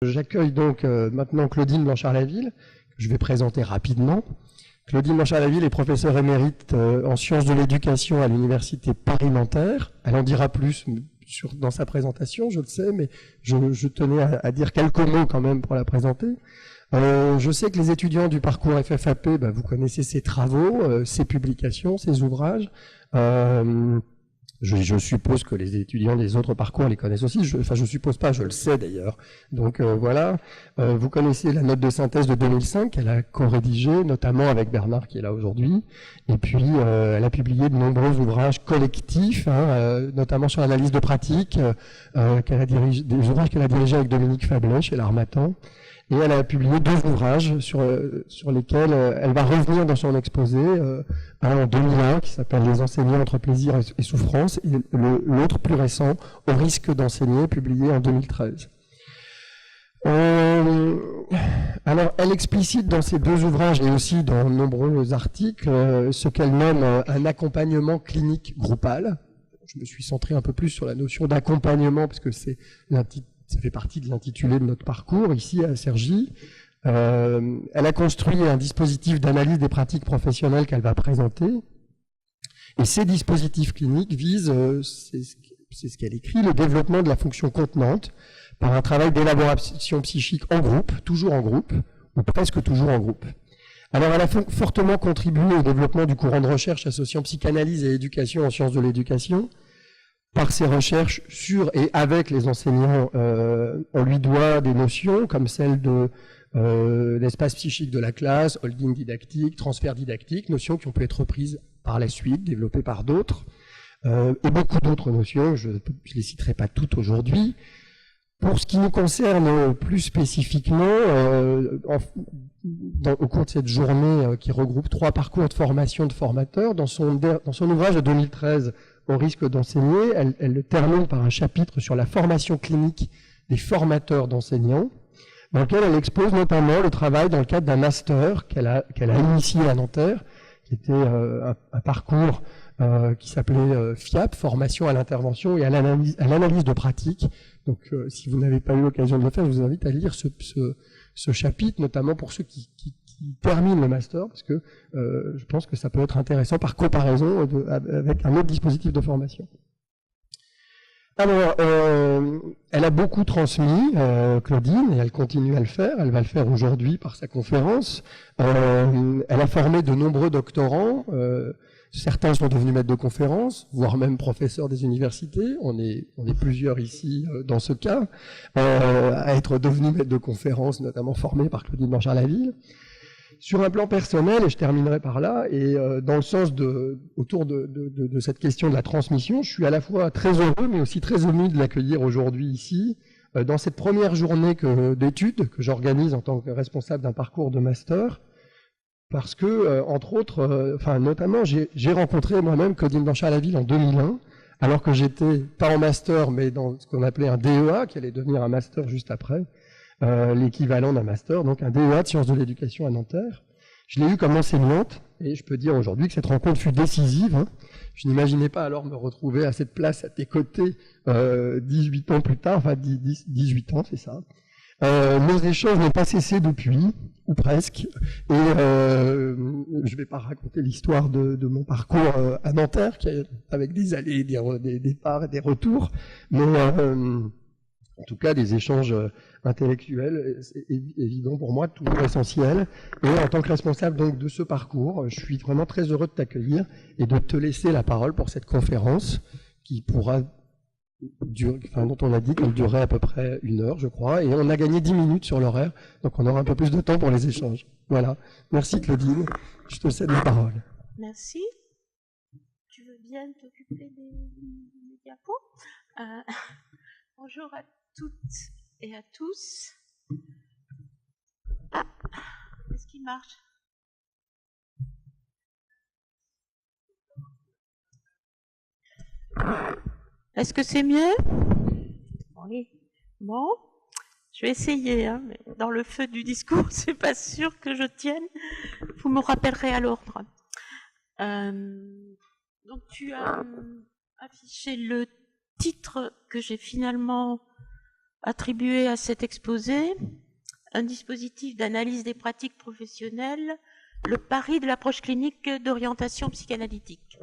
J'accueille donc maintenant Claudine Blanchard-Laville, que je vais présenter rapidement. Claudine Blanchard-Laville est professeure émérite en sciences de l'éducation à l'université Paris-Nanterre. Elle en dira plus dans sa présentation, je le sais, mais je tenais à dire quelques mots quand même pour la présenter. Je sais que les étudiants du parcours FFAP, vous connaissez ses travaux, ses publications, ses ouvrages. Je suppose que les étudiants des autres parcours les connaissent aussi. Je suppose pas, je le sais d'ailleurs. Donc voilà, vous connaissez la note de synthèse de 2005 qu'elle a co-rédigée, notamment avec Bernard qui est là aujourd'hui. Et puis elle a publié de nombreux ouvrages collectifs, notamment sur l'analyse de pratique, des ouvrages qu'elle a dirigés avec Dominique Fablet chez l'Harmattan. Et elle a publié 2 ouvrages sur lesquels elle va revenir dans son exposé, un en 2001 qui s'appelle « Les enseignants entre plaisir et souffrance » et l'autre plus récent, « Au risque d'enseigner », publié en 2013. Alors, elle explicite dans ces 2 ouvrages et aussi dans de nombreux articles ce qu'elle nomme un accompagnement clinique groupal. Je me suis centré un peu plus sur la notion d'accompagnement parce que ça fait partie de l'intitulé de notre parcours, ici à Cergy. Elle a construit un dispositif d'analyse des pratiques professionnelles qu'elle va présenter. Et ces dispositifs cliniques visent, c'est ce qu'elle écrit, le développement de la fonction contenante par un travail d'élaboration psychique en groupe, toujours en groupe, ou presque toujours en groupe. Alors elle a fortement contribué au développement du courant de recherche associant psychanalyse et éducation en sciences de l'éducation. Par ses recherches sur et avec les enseignants, on lui doit des notions comme celle d'espace psychique de la classe, holding didactique, transfert didactique, notions qui ont pu être reprises par la suite, développées par d'autres, et beaucoup d'autres notions, je ne les citerai pas toutes aujourd'hui. Pour ce qui nous concerne plus spécifiquement, au cours de cette journée qui regroupe 3 parcours de formation de formateurs, dans son ouvrage de 2013, Au risque d'enseigner, elle le termine par un chapitre sur la formation clinique des formateurs d'enseignants, dans lequel elle expose notamment le travail dans le cadre d'un master qu'elle a initié à Nanterre, qui était un parcours qui s'appelait FIAP, Formation à l'intervention et à l'analyse de pratique. Donc si vous n'avez pas eu l'occasion de le faire, je vous invite à lire ce chapitre, notamment pour ceux qui terminent le master, parce que je pense que ça peut être intéressant par comparaison avec un autre dispositif de formation. Alors, elle a beaucoup transmis, Claudine, et elle continue à le faire. Elle va le faire aujourd'hui par sa conférence. Elle a formé de nombreux doctorants. Certains sont devenus maîtres de conférences, voire même professeurs des universités. On est plusieurs ici dans ce cas, à être devenus maîtres de conférences, notamment formés par Claudine Blanchard-Laville. Sur un plan personnel, et je terminerai par là, et dans le sens autour de cette question de la transmission, je suis à la fois très heureux, mais aussi très ému de l'accueillir aujourd'hui ici, dans cette première journée d'études que j'organise en tant que responsable d'un parcours de master, parce que, entre autres, notamment, j'ai rencontré moi-même Claudine Blanchard-Laville en 2001, alors que j'étais pas en master, mais dans ce qu'on appelait un DEA, qui allait devenir un master juste après, l'équivalent d'un master, donc un DEA de sciences de l'éducation à Nanterre. Je l'ai eu comme enseignante, et je peux dire aujourd'hui que cette rencontre fut décisive. Je n'imaginais pas alors me retrouver à cette place à tes côtés 18 ans plus tard, 18 ans, c'est ça. Nos échanges n'ont pas cessé depuis, ou presque, et je ne vais pas raconter l'histoire de mon parcours à Nanterre, avec des allées, des départs et des retours, mais en tout cas des échanges intellectuels, c'est évident pour moi, toujours essentiel. Et en tant que responsable donc de ce parcours, je suis vraiment très heureux de t'accueillir et de te laisser la parole pour cette conférence qui pourra dont on a dit qu'elle durait à peu près 1 heure, je crois, et on a gagné 10 minutes sur l'horaire, donc on aura un peu plus de temps pour les échanges. Voilà. Merci Claudine, je te cède la parole. Merci. Tu veux bien t'occuper des diapos? Bonjour à toutes et à tous. Ah, est-ce qu'il marche? Est-ce que c'est mieux? Oui. Bon, je vais essayer, mais dans le feu du discours, c'est pas sûr que je tienne. Vous me rappellerez à l'ordre. Donc tu as affiché le titre que j'ai finalement attribuer à cet exposé un dispositif d'analyse des pratiques professionnelles, le pari de l'approche clinique d'orientation psychanalytique.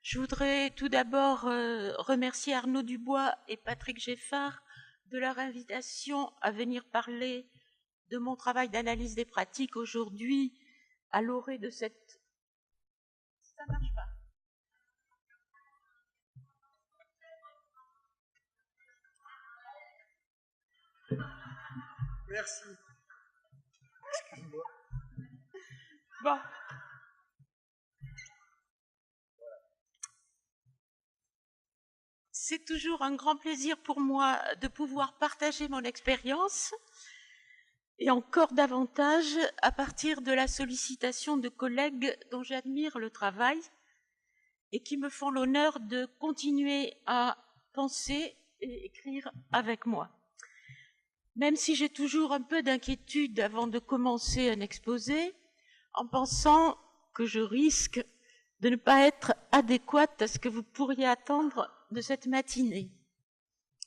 Je voudrais tout d'abord remercier Arnaud Dubois et Patrick Geffard de leur invitation à venir parler de mon travail d'analyse des pratiques aujourd'hui à l'orée de cette... Ça marche pas. Merci. Excuse-moi. Bon. C'est toujours un grand plaisir pour moi de pouvoir partager mon expérience et encore davantage à partir de la sollicitation de collègues dont j'admire le travail et qui me font l'honneur de continuer à penser et écrire avec moi. Même si j'ai toujours un peu d'inquiétude avant de commencer un exposé, en pensant que je risque de ne pas être adéquate à ce que vous pourriez attendre de cette matinée.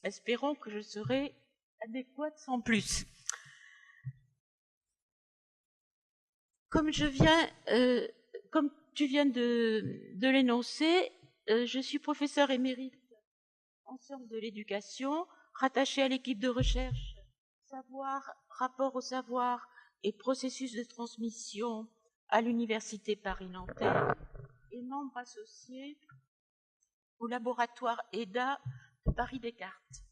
Espérons que je serai adéquate sans plus. Comme tu viens de l'énoncer, je suis professeure émérite en sciences de l'éducation, rattachée à l'équipe de recherche Savoir, rapport au savoir et processus de transmission à l'Université Paris-Nanterre et membre associé au laboratoire EDA de Paris-Descartes.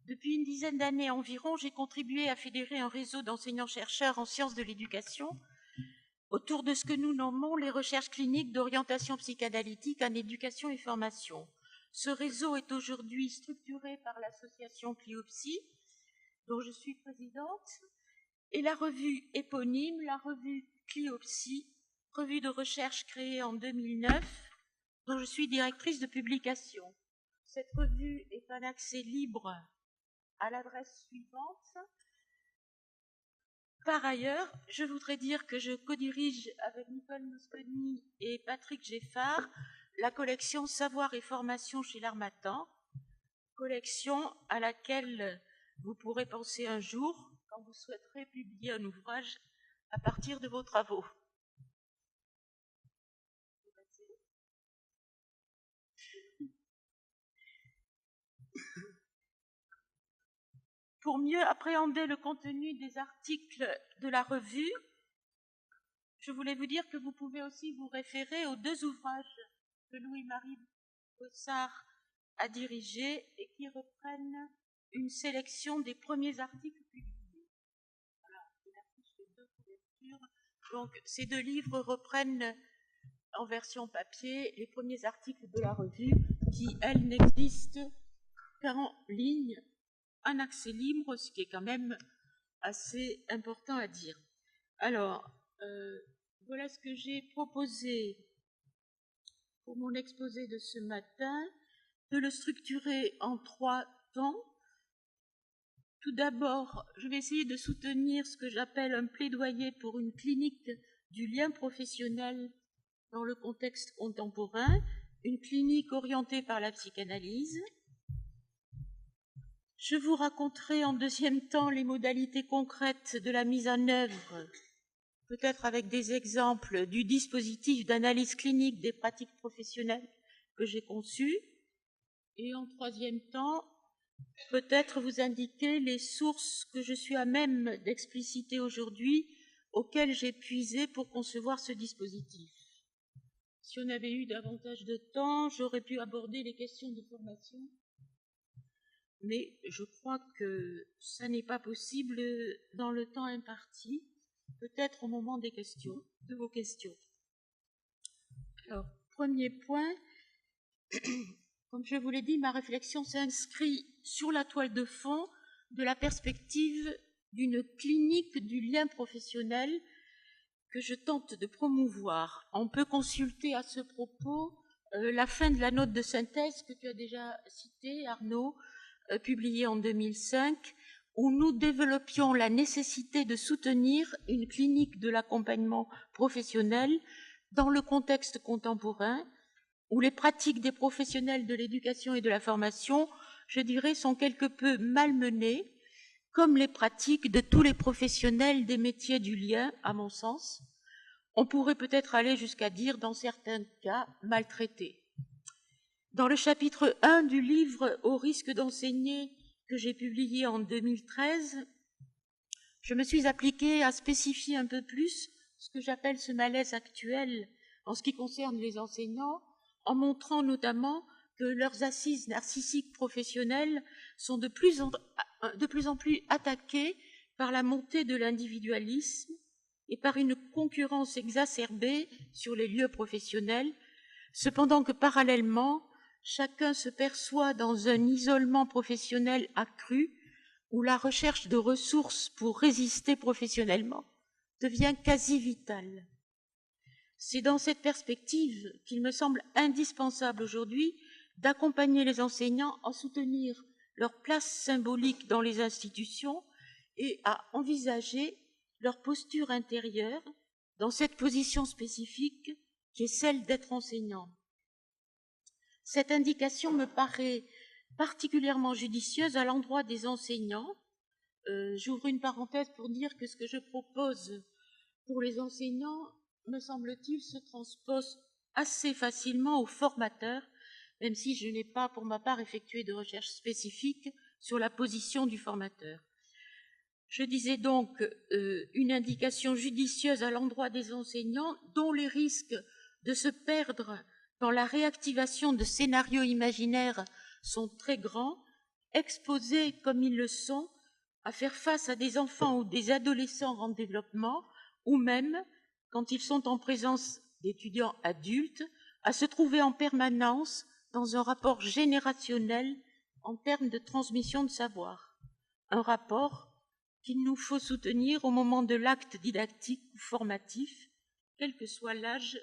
Depuis une dizaine d'années environ, j'ai contribué à fédérer un réseau d'enseignants-chercheurs en sciences de l'éducation autour de ce que nous nommons les recherches cliniques d'orientation psychanalytique en éducation et formation. Ce réseau est aujourd'hui structuré par l'association Cliopsy, dont je suis présidente, et la revue éponyme, la revue Cliopsy, revue de recherche créée en 2009, dont je suis directrice de publication. Cette revue est un accès libre à l'adresse suivante. Par ailleurs, je voudrais dire que je co-dirige avec Nicole Mosconi et Patrick Geffard la collection Savoir et formation chez l'Harmattan, collection à laquelle vous pourrez penser un jour quand vous souhaiterez publier un ouvrage à partir de vos travaux. Pour mieux appréhender le contenu des articles de la revue, je voulais vous dire que vous pouvez aussi vous référer aux deux ouvrages que Louis-Marie Bossard a dirigés et qui reprennent une sélection des premiers articles publiés. Voilà, il affiche les deux couvertures. Donc, ces deux livres reprennent en version papier les premiers articles de la revue qui, elles, n'existent qu'en ligne, un accès libre, ce qui est quand même assez important à dire. Alors, voilà ce que j'ai proposé pour mon exposé de ce matin, de le structurer en 3 temps. Tout d'abord, je vais essayer de soutenir ce que j'appelle un plaidoyer pour une clinique du lien professionnel dans le contexte contemporain, une clinique orientée par la psychanalyse. Je vous raconterai en deuxième temps les modalités concrètes de la mise en œuvre, peut-être avec des exemples du dispositif d'analyse clinique des pratiques professionnelles que j'ai conçu. Et en troisième temps, peut-être vous indiquer les sources que je suis à même d'expliciter aujourd'hui, auxquelles j'ai puisé pour concevoir ce dispositif. Si on avait eu davantage de temps, j'aurais pu aborder les questions de formation, mais je crois que ça n'est pas possible dans le temps imparti, peut-être au moment des questions, de vos questions. Alors, premier point, comme je vous l'ai dit, ma réflexion s'inscrit sur la toile de fond de la perspective d'une clinique du lien professionnel que je tente de promouvoir. On peut consulter à ce propos la fin de la note de synthèse que tu as déjà citée, Arnaud, publiée en 2005, où nous développions la nécessité de soutenir une clinique de l'accompagnement professionnel dans le contexte contemporain, où les pratiques des professionnels de l'éducation et de la formation je dirais, sont quelque peu malmenées, comme les pratiques de tous les professionnels des métiers du lien, à mon sens. On pourrait peut-être aller jusqu'à dire, dans certains cas, maltraités. Dans le chapitre 1 du livre « Au risque d'enseigner » que j'ai publié en 2013, je me suis appliquée à spécifier un peu plus ce que j'appelle ce malaise actuel en ce qui concerne les enseignants, en montrant notamment que leurs assises narcissiques professionnelles sont de plus en plus attaquées par la montée de l'individualisme et par une concurrence exacerbée sur les lieux professionnels, cependant que parallèlement, chacun se perçoit dans un isolement professionnel accru où la recherche de ressources pour résister professionnellement devient quasi vitale. C'est dans cette perspective qu'il me semble indispensable aujourd'hui d'accompagner les enseignants à soutenir leur place symbolique dans les institutions et à envisager leur posture intérieure dans cette position spécifique qui est celle d'être enseignant. Cette indication me paraît particulièrement judicieuse à l'endroit des enseignants. J'ouvre une parenthèse pour dire que ce que je propose pour les enseignants, me semble-t-il, se transpose assez facilement aux formateurs, même si je n'ai pas, pour ma part, effectué de recherche spécifique sur la position du formateur. Je disais donc une indication judicieuse à l'endroit des enseignants dont les risques de se perdre dans la réactivation de scénarios imaginaires sont très grands, exposés comme ils le sont à faire face à des enfants ou des adolescents en développement, ou même, quand ils sont en présence d'étudiants adultes, à se trouver en permanence dans un rapport générationnel en termes de transmission de savoir. Un rapport qu'il nous faut soutenir au moment de l'acte didactique ou formatif, quel que soit l'âge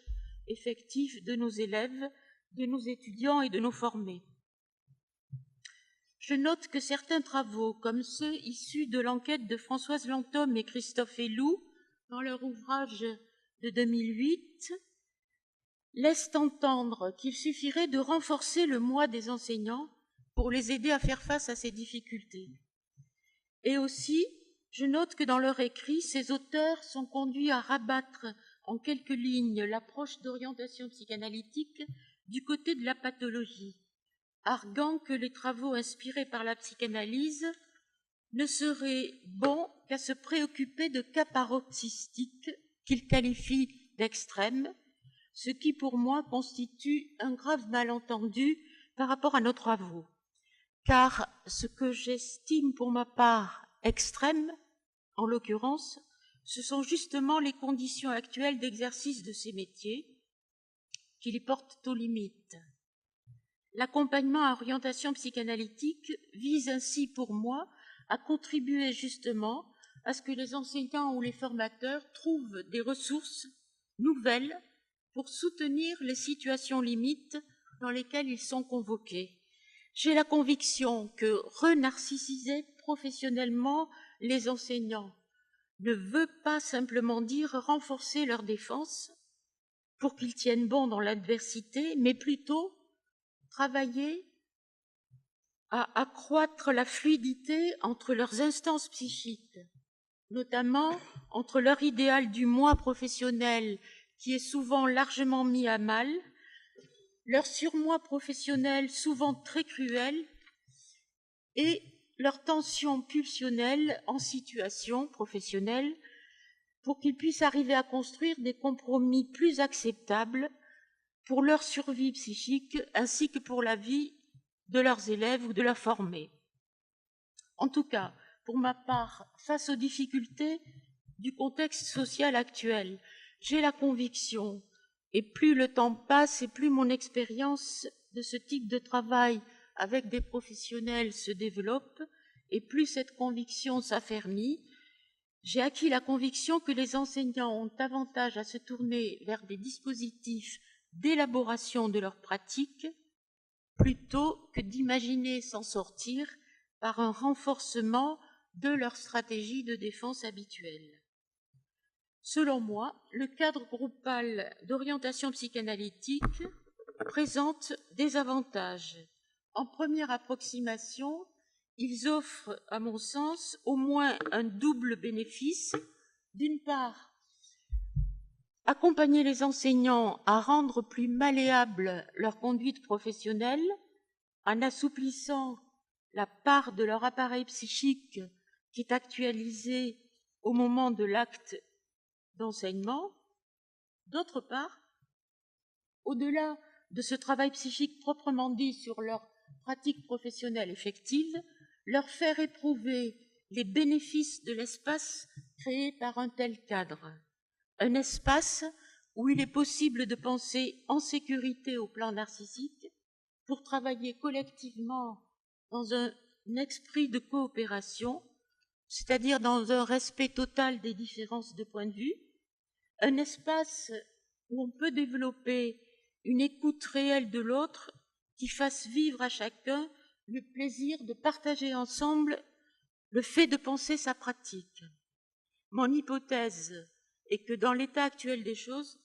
effectif de nos élèves, de nos étudiants et de nos formés. Je note que certains travaux, comme ceux issus de l'enquête de Françoise Lanthomme et Christophe Heloux, dans leur ouvrage de 2008, laissent entendre qu'il suffirait de renforcer le moi des enseignants pour les aider à faire face à ces difficultés. Et aussi, je note que dans leur écrit, ces auteurs sont conduits à rabattre en quelques lignes l'approche d'orientation psychanalytique du côté de la pathologie, arguant que les travaux inspirés par la psychanalyse ne seraient bons qu'à se préoccuper de cas paroxystiques qu'ils qualifient d'extrêmes, ce qui pour moi constitue un grave malentendu par rapport à nos travaux. Car ce que j'estime pour ma part extrême, en l'occurrence, ce sont justement les conditions actuelles d'exercice de ces métiers qui les portent aux limites. L'accompagnement à orientation psychanalytique vise ainsi pour moi à contribuer justement à ce que les enseignants ou les formateurs trouvent des ressources nouvelles pour soutenir les situations limites dans lesquelles ils sont convoqués. J'ai la conviction que renarcissiser professionnellement les enseignants ne veut pas simplement dire renforcer leur défense pour qu'ils tiennent bon dans l'adversité, mais plutôt travailler à accroître la fluidité entre leurs instances psychiques, notamment entre leur idéal du moi professionnel qui est souvent largement mis à mal, leur surmoi professionnel souvent très cruel et leur tension pulsionnelle en situation professionnelle pour qu'ils puissent arriver à construire des compromis plus acceptables pour leur survie psychique ainsi que pour la vie de leurs élèves ou de leurs formés. En tout cas, pour ma part, face aux difficultés du contexte social actuel, j'ai la conviction, et plus le temps passe et plus mon expérience de ce type de travail avec des professionnels se développe, et plus cette conviction s'affermit, j'ai acquis la conviction que les enseignants ont avantage à se tourner vers des dispositifs d'élaboration de leurs pratiques plutôt que d'imaginer s'en sortir par un renforcement de leur stratégie de défense habituelle. Selon moi, le cadre groupal d'orientation psychanalytique présente des avantages en première approximation, ils offrent, à mon sens, au moins un double bénéfice. D'une part, accompagner les enseignants à rendre plus malléable leur conduite professionnelle en assouplissant la part de leur appareil psychique qui est actualisée au moment de l'acte d'enseignement. D'autre part, au-delà de ce travail psychique proprement dit sur leur pratique professionnelle effective, leur faire éprouver les bénéfices de l'espace créé par un tel cadre. Un espace où il est possible de penser en sécurité au plan narcissique pour travailler collectivement dans un esprit de coopération, c'est-à-dire dans un respect total des différences de point de vue, un espace où on peut développer une écoute réelle de l'autre qui fasse vivre à chacun le plaisir de partager ensemble le fait de penser sa pratique. Mon hypothèse est que dans l'état actuel des choses,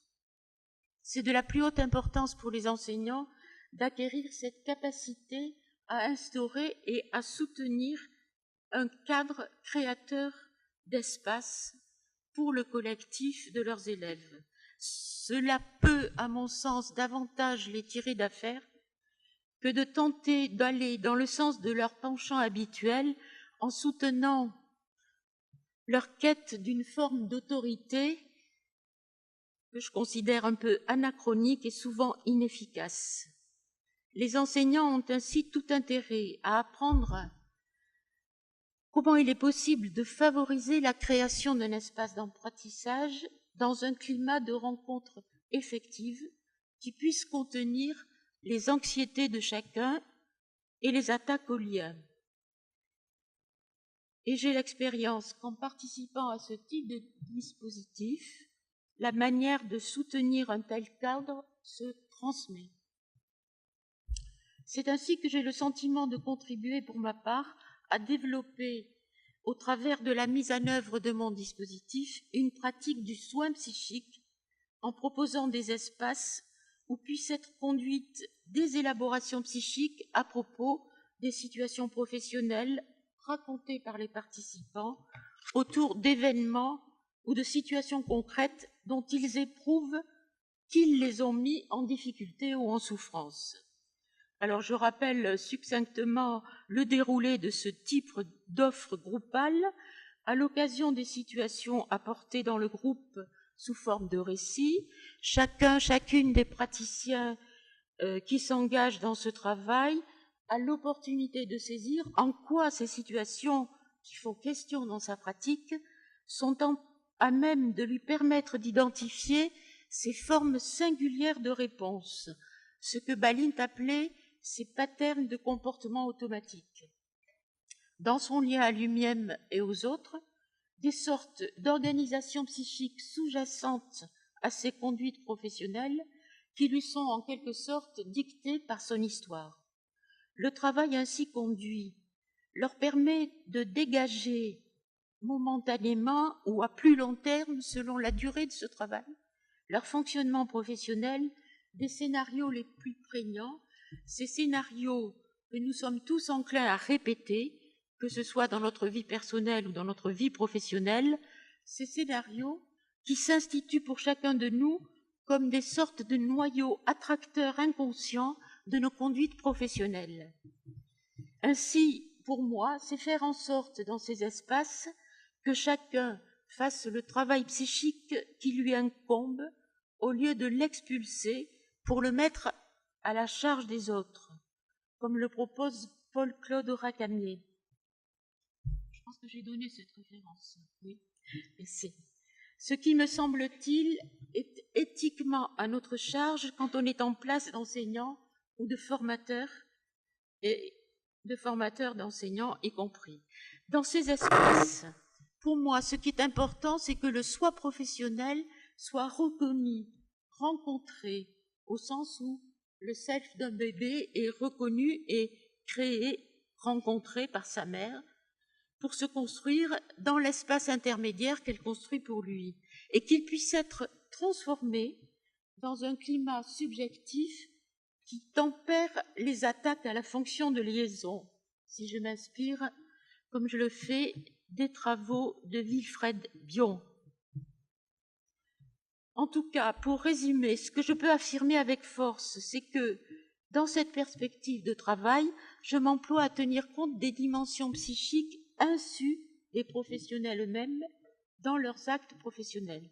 c'est de la plus haute importance pour les enseignants d'acquérir cette capacité à instaurer et à soutenir un cadre créateur d'espace pour le collectif de leurs élèves. Cela peut, à mon sens, davantage les tirer d'affaire que de tenter d'aller dans le sens de leur penchant habituel en soutenant leur quête d'une forme d'autorité que je considère un peu anachronique et souvent inefficace. Les enseignants ont ainsi tout intérêt à apprendre comment il est possible de favoriser la création d'un espace d'apprentissage dans un climat de rencontre effective qui puisse contenir les anxiétés de chacun et les attaques aux liens. Et j'ai l'expérience qu'en participant à ce type de dispositif, la manière de soutenir un tel cadre se transmet. C'est ainsi que j'ai le sentiment de contribuer pour ma part à développer, au travers de la mise en œuvre de mon dispositif, une pratique du soin psychique en proposant des espaces où puissent être conduites des élaborations psychiques à propos des situations professionnelles racontées par les participants autour d'événements ou de situations concrètes dont ils éprouvent qu'ils les ont mis en difficulté ou en souffrance. Alors, je rappelle succinctement le déroulé de ce type d'offre groupale à l'occasion des situations apportées dans le groupe sous forme de récit. Chacune des praticiens qui s'engagent dans ce travail a l'opportunité de saisir en quoi ces situations qui font question dans sa pratique sont à même de lui permettre d'identifier ces formes singulières de réponse, ce que Balint appelait ces patterns de comportement automatique. Dans son lien à lui-même et aux autres, des sortes d'organisations psychiques sous-jacentes à ses conduites professionnelles qui lui sont en quelque sorte dictées par son histoire. Le travail ainsi conduit leur permet de dégager momentanément ou à plus long terme, selon la durée de ce travail, leur fonctionnement professionnel des scénarios les plus prégnants, ces scénarios que nous sommes tous enclins à répéter, que ce soit dans notre vie personnelle ou dans notre vie professionnelle, ces scénarios qui s'instituent pour chacun de nous comme des sortes de noyaux attracteurs inconscients de nos conduites professionnelles. Ainsi, pour moi, c'est faire en sorte dans ces espaces que chacun fasse le travail psychique qui lui incombe au lieu de l'expulser pour le mettre à la charge des autres, comme le propose Paul-Claude Racamier. Je pense que j'ai donné cette référence. Oui, merci. Ce qui, me semble-t-il, est éthiquement à notre charge quand on est en place d'enseignants ou de formateurs, et de formateurs d'enseignants y compris. Dans ces espaces, pour moi, ce qui est important, c'est que le soi professionnel soit reconnu, rencontré, au sens où le self d'un bébé est reconnu et créé, rencontré par sa mère, pour se construire dans l'espace intermédiaire qu'elle construit pour lui, et qu'il puisse être transformé dans un climat subjectif qui tempère les attaques à la fonction de liaison, si je m'inspire, comme je le fais, des travaux de Wilfred Bion. En tout cas, pour résumer, ce que je peux affirmer avec force, c'est que dans cette perspective de travail, je m'emploie à tenir compte des dimensions psychiques insues des professionnels eux-mêmes dans leurs actes professionnels.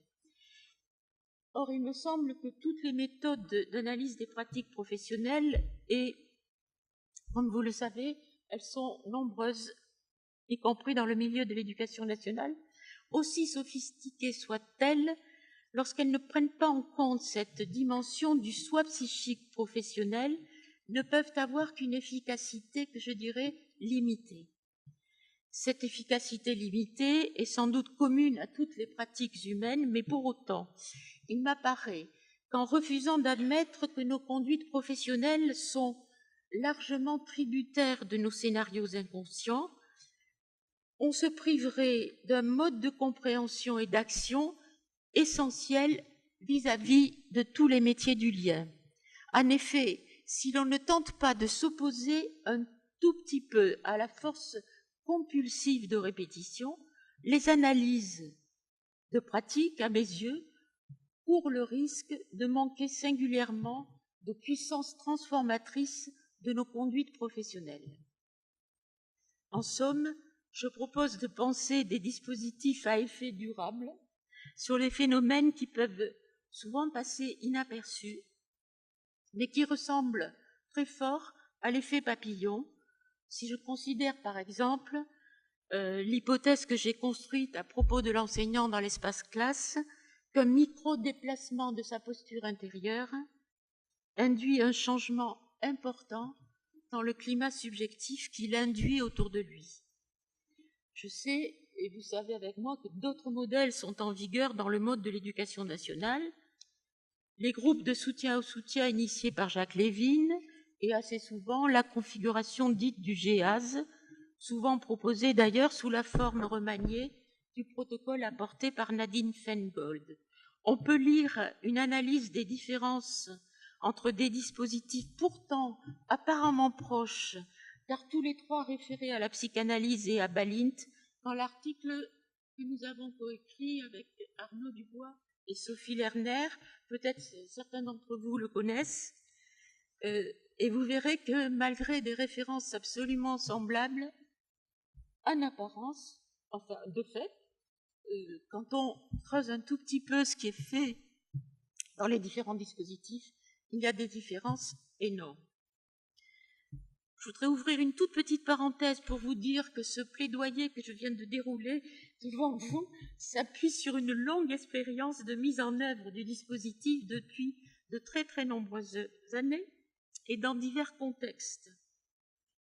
Or, il me semble que toutes les méthodes d'analyse des pratiques professionnelles, et comme vous le savez, elles sont nombreuses, y compris dans le milieu de l'éducation nationale, aussi sophistiquées soient-elles, lorsqu'elles ne prennent pas en compte cette dimension du soi psychique professionnel, ne peuvent avoir qu'une efficacité que je dirais limitée. Cette efficacité limitée est sans doute commune à toutes les pratiques humaines, mais pour autant, il m'apparaît qu'en refusant d'admettre que nos conduites professionnelles sont largement tributaires de nos scénarios inconscients, on se priverait d'un mode de compréhension et d'action essentiel vis-à-vis de tous les métiers du lien. En effet, si l'on ne tente pas de s'opposer un tout petit peu à la force compulsive de répétition, les analyses de pratique, à mes yeux, courent le risque de manquer singulièrement de puissance transformatrice de nos conduites professionnelles. En somme, je propose de penser des dispositifs à effet durable sur les phénomènes qui peuvent souvent passer inaperçus, mais qui ressemblent très fort à l'effet papillon. Si je considère par exemple l'hypothèse que j'ai construite à propos de l'enseignant dans l'espace classe, qu'un micro-déplacement de sa posture intérieure induit un changement important dans le climat subjectif qu'il induit autour de lui. Je sais, et vous savez avec moi, que d'autres modèles sont en vigueur dans le mode de l'éducation nationale. Les groupes de soutien au soutien initiés par Jacques Lévin et assez souvent la configuration dite du GEAS, souvent proposée d'ailleurs sous la forme remaniée du protocole apporté par Nadine Feingold. On peut lire une analyse des différences entre des dispositifs pourtant apparemment proches, car tous les trois référés à la psychanalyse et à Balint, dans l'article que nous avons coécrit avec Arnaud Dubois et Sophie Lerner, peut-être certains d'entre vous le connaissent, et vous verrez que malgré des références absolument semblables, en apparence, enfin de fait, quand on creuse un tout petit peu ce qui est fait dans les différents dispositifs, il y a des différences énormes. Je voudrais ouvrir une toute petite parenthèse pour vous dire que ce plaidoyer que je viens de dérouler devant vous s'appuie sur une longue expérience de mise en œuvre du dispositif depuis de très très nombreuses années et dans divers contextes.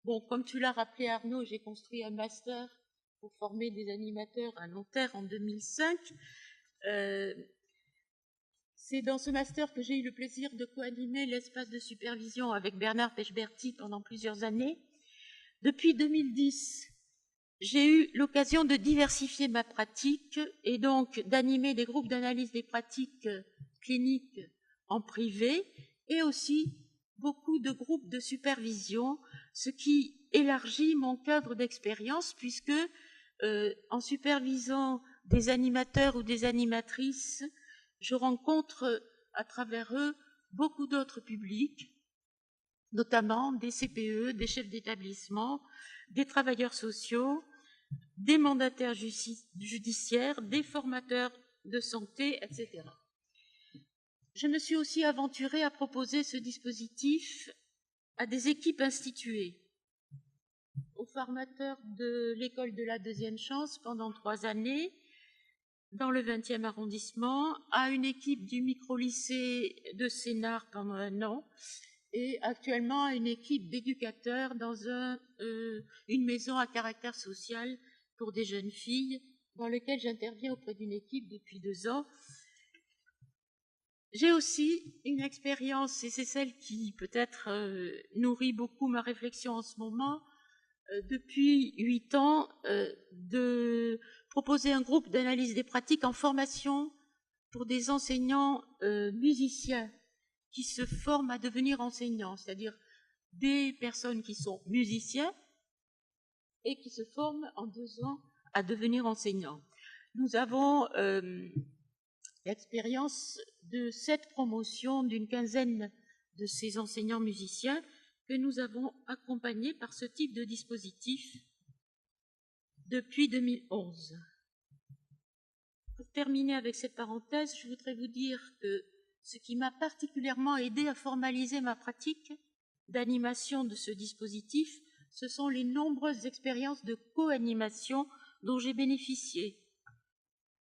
Bon, comme tu l'as rappelé Arnaud, j'ai construit un master pour former des animateurs à Nanterre en 2005. C'est dans ce master que j'ai eu le plaisir de co-animer l'espace de supervision avec Bernard Pechberti pendant plusieurs années. Depuis 2010, j'ai eu l'occasion de diversifier ma pratique et donc d'animer des groupes d'analyse des pratiques cliniques en privé et aussi beaucoup de groupes de supervision, ce qui élargit mon cadre d'expérience puisque en supervisant des animateurs ou des animatrices, je rencontre à travers eux beaucoup d'autres publics, notamment des CPE, des chefs d'établissement, des travailleurs sociaux, des mandataires judiciaires, des formateurs de santé, etc. Je me suis aussi aventurée à proposer ce dispositif à des équipes instituées, aux formateurs de l'école de la deuxième chance pendant 3 années, dans le 20e arrondissement, à une équipe du micro-lycée de Sénart pendant 1 an, et actuellement à une équipe d'éducateurs dans une maison à caractère social pour des jeunes filles, dans laquelle j'interviens auprès d'une équipe depuis 2 ans. J'ai aussi une expérience, et c'est celle qui peut-être nourrit beaucoup ma réflexion en ce moment, depuis 8 ans, de proposer un groupe d'analyse des pratiques en formation pour des enseignants musiciens qui se forment à devenir enseignants, c'est-à-dire des personnes qui sont musiciens et qui se forment en 2 ans à devenir enseignants. Nous avons l'expérience de 7 promotions d'une quinzaine de ces enseignants musiciens que nous avons accompagnés par ce type de dispositif depuis 2011. Pour terminer avec cette parenthèse, je voudrais vous dire que ce qui m'a particulièrement aidé à formaliser ma pratique d'animation de ce dispositif, ce sont les nombreuses expériences de co-animation dont j'ai bénéficié.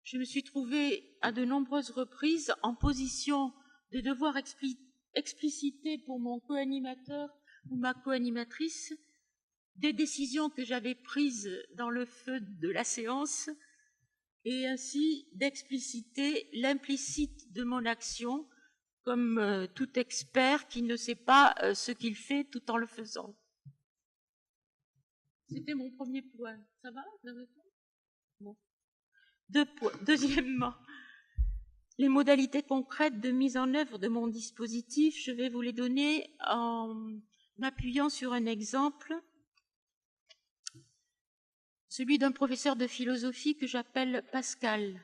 Je me suis trouvée à de nombreuses reprises en position de devoir expliciter pour mon co-animateur ou ma co-animatrice des décisions que j'avais prises dans le feu de la séance et ainsi d'expliciter l'implicite de mon action comme tout expert qui ne sait pas ce qu'il fait tout en le faisant. C'était mon premier point. Ça va? Bon. Deuxièmement, les modalités concrètes de mise en œuvre de mon dispositif, je vais vous les donner en m'appuyant sur un exemple, celui d'un professeur de philosophie que j'appelle Pascal.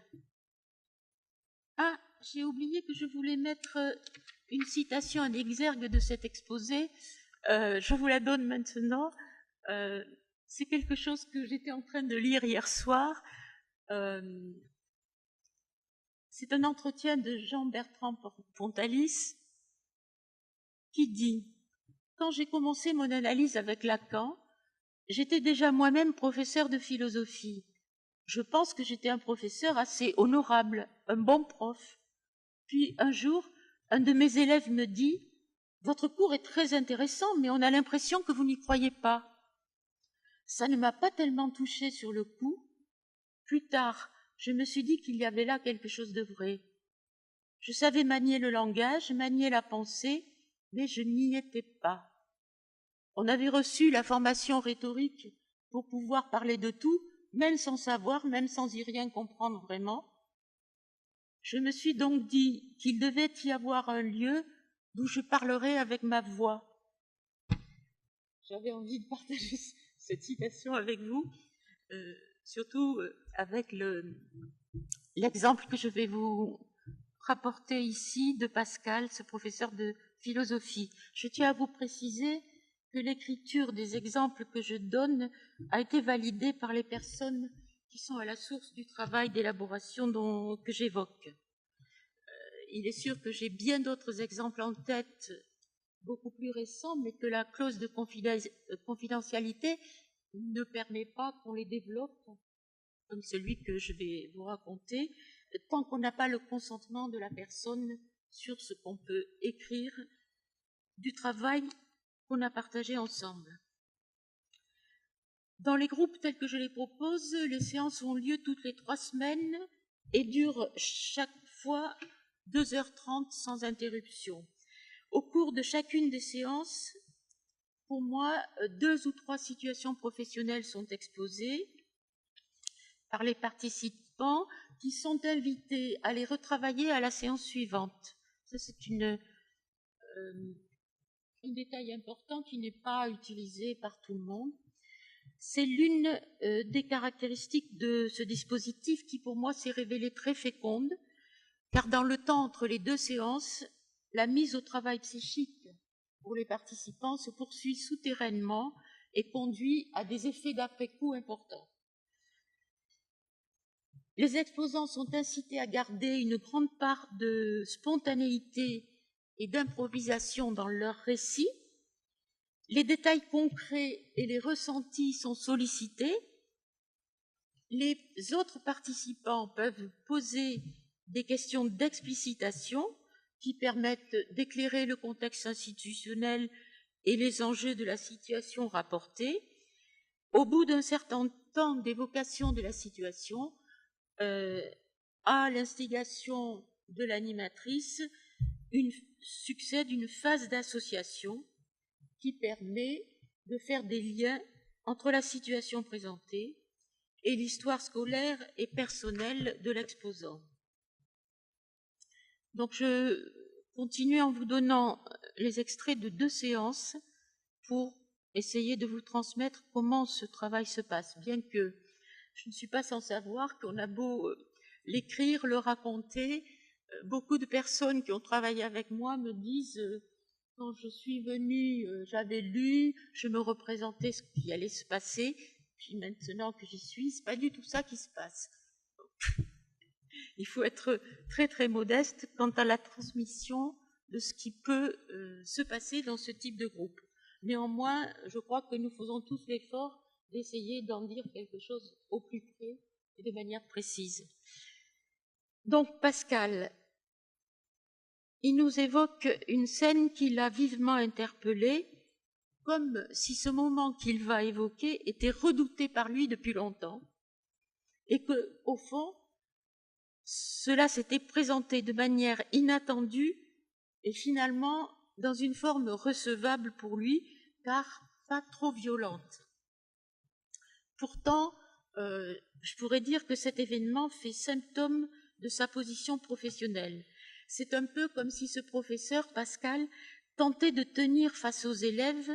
Ah, j'ai oublié que je voulais mettre une citation en exergue de cet exposé. Je vous la donne maintenant. C'est quelque chose que j'étais en train de lire hier soir. C'est un entretien de Jean-Bertrand Pontalis qui dit « Quand j'ai commencé mon analyse avec Lacan, j'étais déjà moi-même professeur de philosophie. Je pense que j'étais un professeur assez honorable, un bon prof. Puis un jour, un de mes élèves me dit « Votre cours est très intéressant, mais on a l'impression que vous n'y croyez pas. » Ça ne m'a pas tellement touchée sur le coup. Plus tard, je me suis dit qu'il y avait là quelque chose de vrai. Je savais manier le langage, manier la pensée, mais je n'y étais pas. On avait reçu la formation rhétorique pour pouvoir parler de tout, même sans savoir, même sans y rien comprendre vraiment. Je me suis donc dit qu'il devait y avoir un lieu d'où je parlerais avec ma voix. J'avais envie de partager cette citation avec vous, surtout avec l'exemple que je vais vous rapporter ici de Pascal, ce professeur de philosophie. Je tiens à vous préciser que l'écriture des exemples que je donne a été validée par les personnes qui sont à la source du travail d'élaboration que j'évoque. Il est sûr que j'ai bien d'autres exemples en tête, beaucoup plus récents, mais que la clause de confidentialité ne permet pas qu'on les développe, comme celui que je vais vous raconter, tant qu'on n'a pas le consentement de la personne sur ce qu'on peut écrire du travail qu'on a partagé ensemble. Dans les groupes tels que je les propose, les séances ont lieu toutes les 3 semaines et durent chaque fois 2h30 sans interruption. Au cours de chacune des séances, pour moi, 2 ou 3 situations professionnelles sont exposées par les participants qui sont invités à les retravailler à la séance suivante. Ça, c'est un détail important qui n'est pas utilisé par tout le monde. C'est l'une des caractéristiques de ce dispositif qui, pour moi, s'est révélée très féconde, car dans le temps entre les 2 séances, la mise au travail psychique pour les participants se poursuit souterrainement et conduit à des effets d'après-coup importants. Les exposants sont incités à garder une grande part de spontanéité et d'improvisation dans leur récit. Les détails concrets et les ressentis sont sollicités. Les autres participants peuvent poser des questions d'explicitation qui permettent d'éclairer le contexte institutionnel et les enjeux de la situation rapportée. Au bout d'un certain temps d'évocation de la situation, à l'instigation de l'animatrice, succède une phase d'association qui permet de faire des liens entre la situation présentée et l'histoire scolaire et personnelle de l'exposant. Donc je continuer en vous donnant les extraits de 2 séances pour essayer de vous transmettre comment ce travail se passe, bien que je ne suis pas sans savoir qu'on a beau l'écrire, le raconter, beaucoup de personnes qui ont travaillé avec moi me disent quand je suis venue, j'avais lu, je me représentais ce qui allait se passer, puis maintenant que j'y suis, c'est pas du tout ça qui se passe. Donc, il faut être très très modeste quant à la transmission de ce qui peut se passer dans ce type de groupe. Néanmoins, je crois que nous faisons tous l'effort d'essayer d'en dire quelque chose au plus près et de manière précise. Donc Pascal, il nous évoque une scène qui l'a vivement interpellé, comme si ce moment qu'il va évoquer était redouté par lui depuis longtemps, et que, au fond, cela s'était présenté de manière inattendue et finalement dans une forme recevable pour lui, car pas trop violente. Pourtant, je pourrais dire que cet événement fait symptôme de sa position professionnelle. C'est un peu comme si ce professeur, Pascal, tentait de tenir face aux élèves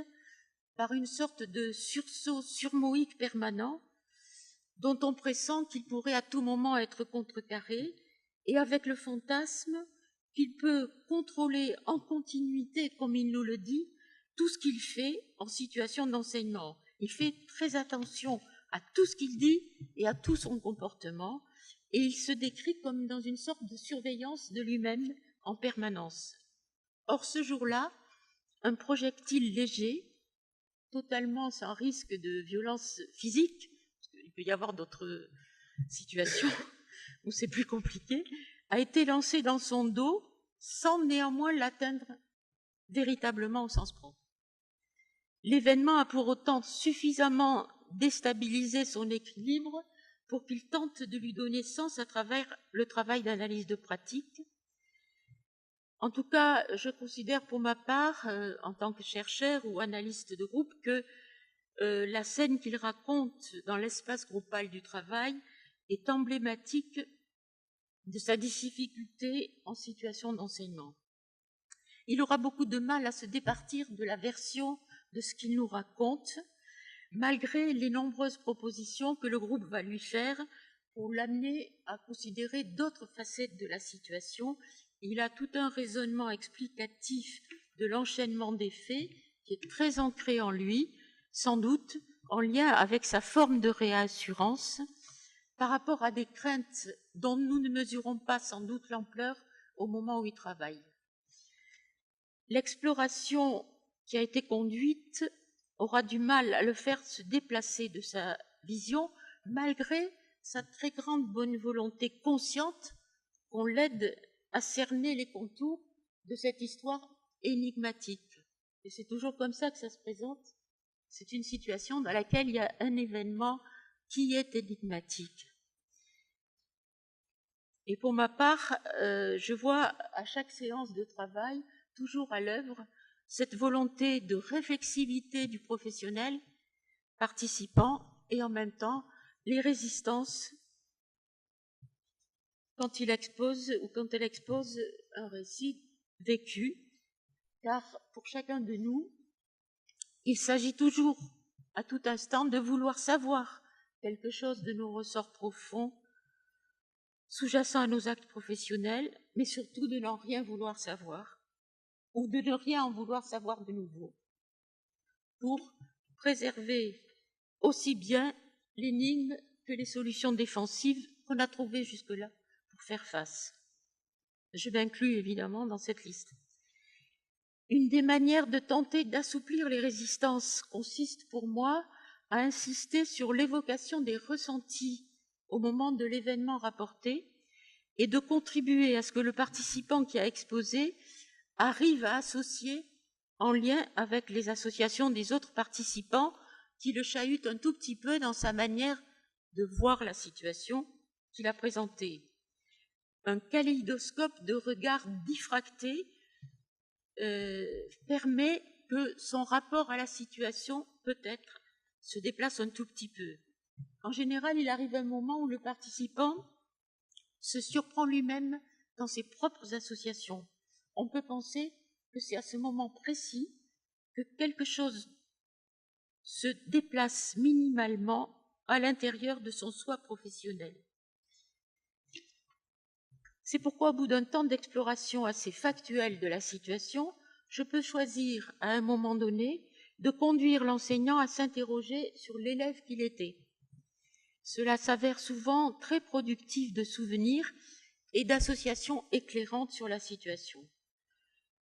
par une sorte de sursaut surmoïque permanent, dont on pressent qu'il pourrait à tout moment être contrecarré, et avec le fantasme qu'il peut contrôler en continuité, comme il nous le dit, tout ce qu'il fait en situation d'enseignement. Il fait très attention à tout ce qu'il dit et à tout son comportement, et il se décrit comme dans une sorte de surveillance de lui-même en permanence. Or, ce jour-là, un projectile léger, totalement sans risque de violence physique, parce qu'il peut y avoir d'autres situations où c'est plus compliqué, a été lancé dans son dos sans néanmoins l'atteindre véritablement au sens propre. L'événement a pour autant suffisamment déstabilisé son équilibre pour qu'il tente de lui donner sens à travers le travail d'analyse de pratique. En tout cas, je considère pour ma part, en tant que chercheur ou analyste de groupe, que la scène qu'il raconte dans l'espace groupal du travail est emblématique de sa difficulté en situation d'enseignement. Il aura beaucoup de mal à se départir de la version de ce qu'il nous raconte, malgré les nombreuses propositions que le groupe va lui faire pour l'amener à considérer d'autres facettes de la situation. Il a tout un raisonnement explicatif de l'enchaînement des faits qui est très ancré en lui, sans doute en lien avec sa forme de réassurance par rapport à des craintes dont nous ne mesurons pas sans doute l'ampleur au moment où il travaille. L'exploration qui a été conduite aura du mal à le faire se déplacer de sa vision, malgré sa très grande bonne volonté consciente qu'on l'aide à cerner les contours de cette histoire énigmatique. Et c'est toujours comme ça que ça se présente. C'est une situation dans laquelle il y a un événement qui est énigmatique. Et pour ma part, je vois à chaque séance de travail, toujours à l'œuvre, cette volonté de réflexivité du professionnel participant et en même temps les résistances quand il expose ou quand elle expose un récit vécu, car pour chacun de nous, il s'agit toujours à tout instant de vouloir savoir quelque chose de nos ressorts profonds, sous-jacents à nos actes professionnels, mais surtout de n'en rien vouloir savoir, ou de ne rien en vouloir savoir de nouveau, pour préserver aussi bien l'énigme que les solutions défensives qu'on a trouvées jusque-là pour faire face. Je m'inclus évidemment dans cette liste. Une des manières de tenter d'assouplir les résistances consiste pour moi à insister sur l'évocation des ressentis au moment de l'événement rapporté et de contribuer à ce que le participant qui a exposé arrive à associer en lien avec les associations des autres participants qui le chahutent un tout petit peu dans sa manière de voir la situation qu'il a présentée. Un kaléidoscope de regards diffractés permet que son rapport à la situation, peut-être, se déplace un tout petit peu. En général, il arrive un moment où le participant se surprend lui-même dans ses propres associations, on peut penser que c'est à ce moment précis que quelque chose se déplace minimalement à l'intérieur de son soi professionnel. C'est pourquoi, au bout d'un temps d'exploration assez factuelle de la situation, je peux choisir, à un moment donné, de conduire l'enseignant à s'interroger sur l'élève qu'il était. Cela s'avère souvent très productif de souvenirs et d'associations éclairantes sur la situation.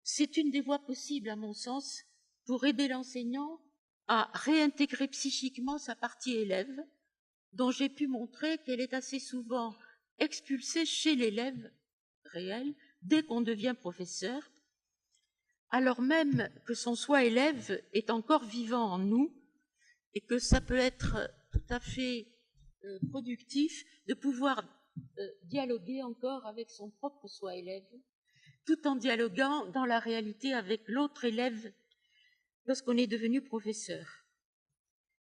C'est une des voies possibles, à mon sens, pour aider l'enseignant à réintégrer psychiquement sa partie élève, dont j'ai pu montrer qu'elle est assez souvent expulsée chez l'élève réel dès qu'on devient professeur, alors même que son soi élève est encore vivant en nous et que ça peut être tout à fait productif de pouvoir dialoguer encore avec son propre soi élève, tout en dialoguant dans la réalité avec l'autre élève lorsqu'on est devenu professeur.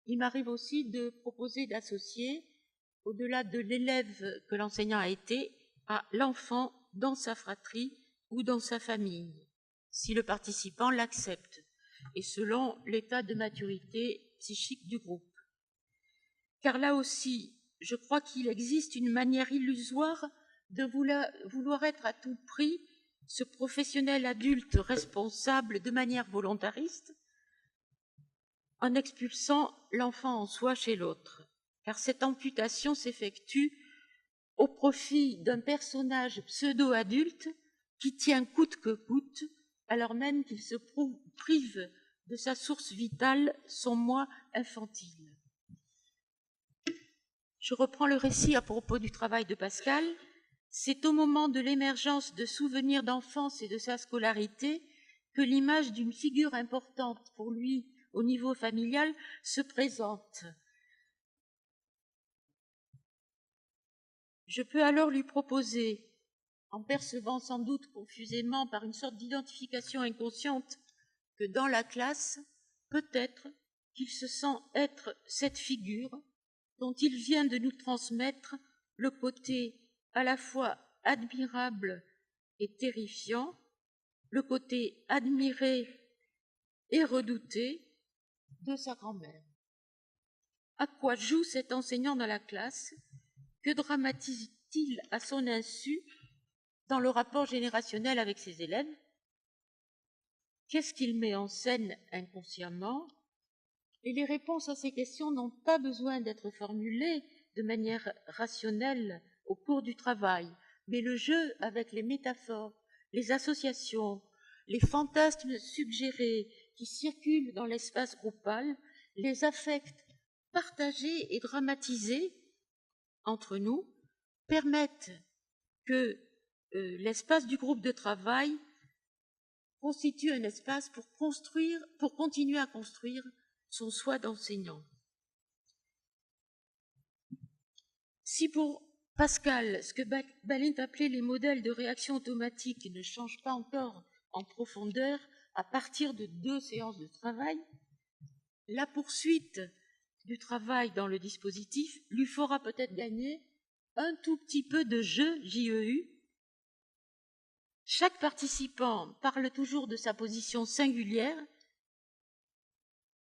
Il m'arrive aussi de proposer d'associer, au-delà de l'élève que l'enseignant a été, à l'enfant dans sa fratrie ou dans sa famille, si le participant l'accepte, et selon l'état de maturité psychique du groupe. Car là aussi, je crois qu'il existe une manière illusoire de vouloir être à tout prix ce professionnel adulte responsable de manière volontariste, en expulsant l'enfant en soi chez l'autre, car cette amputation s'effectue au profit d'un personnage pseudo-adulte qui tient coûte que coûte, alors même qu'il se prive de sa source vitale, son moi infantile. Je reprends le récit à propos du travail de Pascal. C'est au moment de l'émergence de souvenirs d'enfance et de sa scolarité que l'image d'une figure importante pour lui au niveau familial se présente. Je peux alors lui proposer, en percevant sans doute confusément par une sorte d'identification inconsciente que dans la classe, peut-être qu'il se sent être cette figure dont il vient de nous transmettre le côté à la fois admirable et terrifiant, le côté admiré et redouté de sa grand-mère. À quoi joue cet enseignant dans la classe? Que dramatise-t-il à son insu dans le rapport générationnel avec ses élèves? Qu'est-ce qu'il met en scène inconsciemment? Et les réponses à ces questions n'ont pas besoin d'être formulées de manière rationnelle au cours du travail, mais le jeu avec les métaphores, les associations, les fantasmes suggérés qui circulent dans l'espace groupal, les affects partagés et dramatisés entre nous, permettent que l'espace du groupe de travail constitue un espace pour continuer à construire son soi d'enseignant. Si pour Pascal, ce que Balint appelait les modèles de réaction automatique ne changent pas encore en profondeur à partir de 2 séances de travail, la poursuite du travail dans le dispositif lui fera peut-être gagner un tout petit peu de jeu JEU. Chaque participant parle toujours de sa position singulière.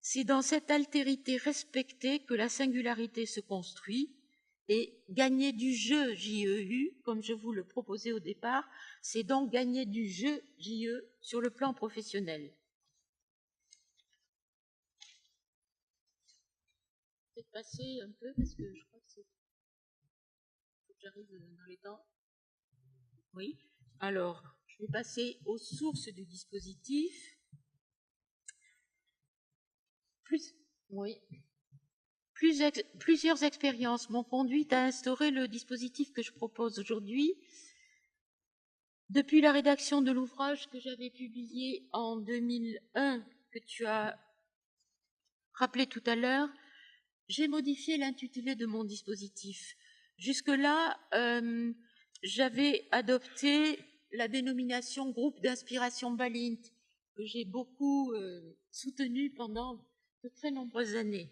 C'est dans cette altérité respectée que la singularité se construit, et gagner du jeu JEU, comme je vous le proposais au départ, c'est donc gagner du jeu JE sur le plan professionnel. Je vais passer un peu parce que je crois que faut que j'arrive dans les temps. Oui. Alors, je vais passer aux sources du dispositif. Plusieurs expériences m'ont conduite à instaurer le dispositif que je propose aujourd'hui. Depuis la rédaction de l'ouvrage que j'avais publié en 2001, que tu as rappelé tout à l'heure, j'ai modifié l'intitulé de mon dispositif. Jusque-là, j'avais adopté la dénomination groupe d'inspiration Balint, que j'ai beaucoup soutenu pendant de très nombreuses années.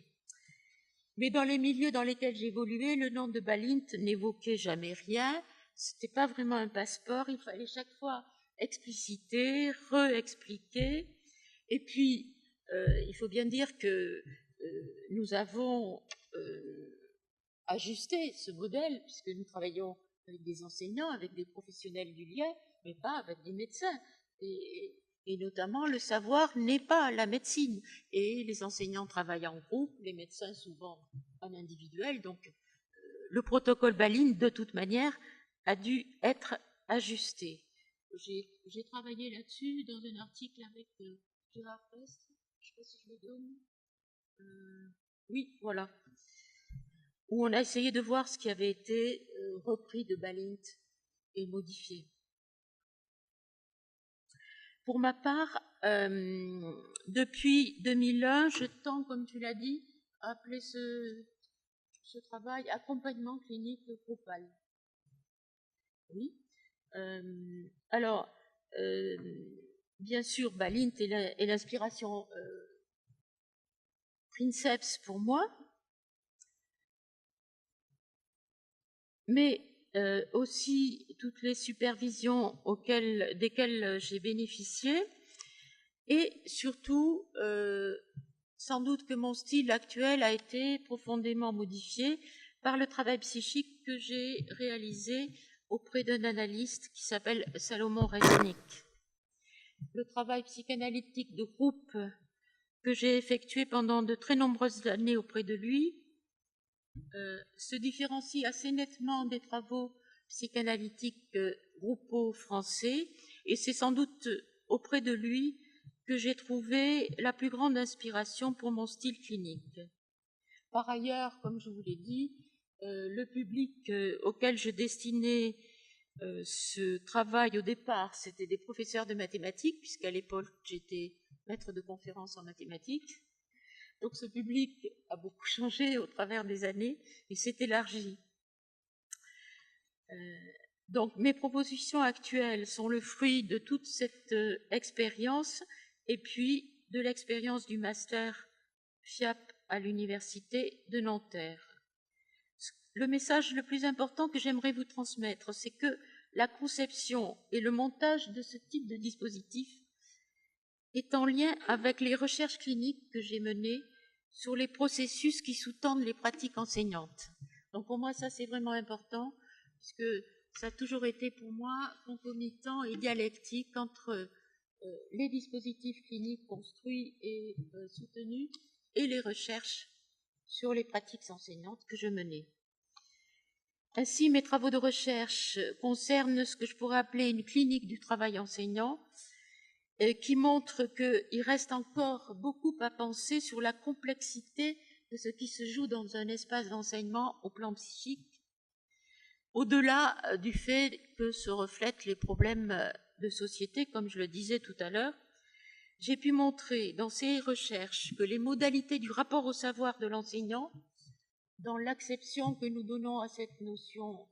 Mais dans les milieux dans lesquels j'évoluais, le nom de Balint n'évoquait jamais rien. Ce n'était pas vraiment un passeport. Il fallait chaque fois expliciter, re-expliquer. Et puis, il faut bien dire que nous avons ajusté ce modèle, puisque nous travaillons avec des enseignants, avec des professionnels du lien, mais pas avec des médecins. Et notamment, le savoir n'est pas la médecine. Et les enseignants travaillent en groupe, les médecins souvent en individuel. Donc, le protocole Balint, de toute manière, a dû être ajusté. J'ai travaillé là-dessus dans un article avec Gérard Prestre. Je ne sais pas si je le donne. Oui, voilà. Où on a essayé de voir ce qui avait été repris de Balint et modifié. Pour ma part, depuis 2001, je tends, comme tu l'as dit, à appeler ce travail accompagnement clinique groupal. Oui. Alors, bien sûr, Balint est l'inspiration Princeps pour moi, mais aussi toutes les supervisions desquelles j'ai bénéficié, et surtout, sans doute que mon style actuel a été profondément modifié par le travail psychique que j'ai réalisé auprès d'un analyste qui s'appelle Salomon Resnick. Le travail psychanalytique de groupe que j'ai effectué pendant de très nombreuses années auprès de lui se différencie assez nettement des travaux psychanalytiques groupaux français, et c'est sans doute auprès de lui que j'ai trouvé la plus grande inspiration pour mon style clinique. Par ailleurs, comme je vous l'ai dit, le public auquel je destinais ce travail au départ, c'était des professeurs de mathématiques, puisqu'à l'époque j'étais maître de conférences en mathématiques. Donc ce public a beaucoup changé au travers des années et s'est élargi. Donc mes propositions actuelles sont le fruit de toute cette expérience et puis de l'expérience du master FIAP à l'université de Nanterre. Le message le plus important que j'aimerais vous transmettre, c'est que la conception et le montage de ce type de dispositif est en lien avec les recherches cliniques que j'ai menées sur les processus qui sous-tendent les pratiques enseignantes. Donc pour moi, ça c'est vraiment important, puisque ça a toujours été pour moi concomitant et dialectique entre les dispositifs cliniques construits et soutenus et les recherches sur les pratiques enseignantes que je menais. Ainsi, mes travaux de recherche concernent ce que je pourrais appeler une clinique du travail enseignant, qui montre qu'il reste encore beaucoup à penser sur la complexité de ce qui se joue dans un espace d'enseignement au plan psychique, au-delà du fait que se reflètent les problèmes de société, comme je le disais tout à l'heure. J'ai pu montrer dans ces recherches que les modalités du rapport au savoir de l'enseignant, dans l'acception que nous donnons à cette notion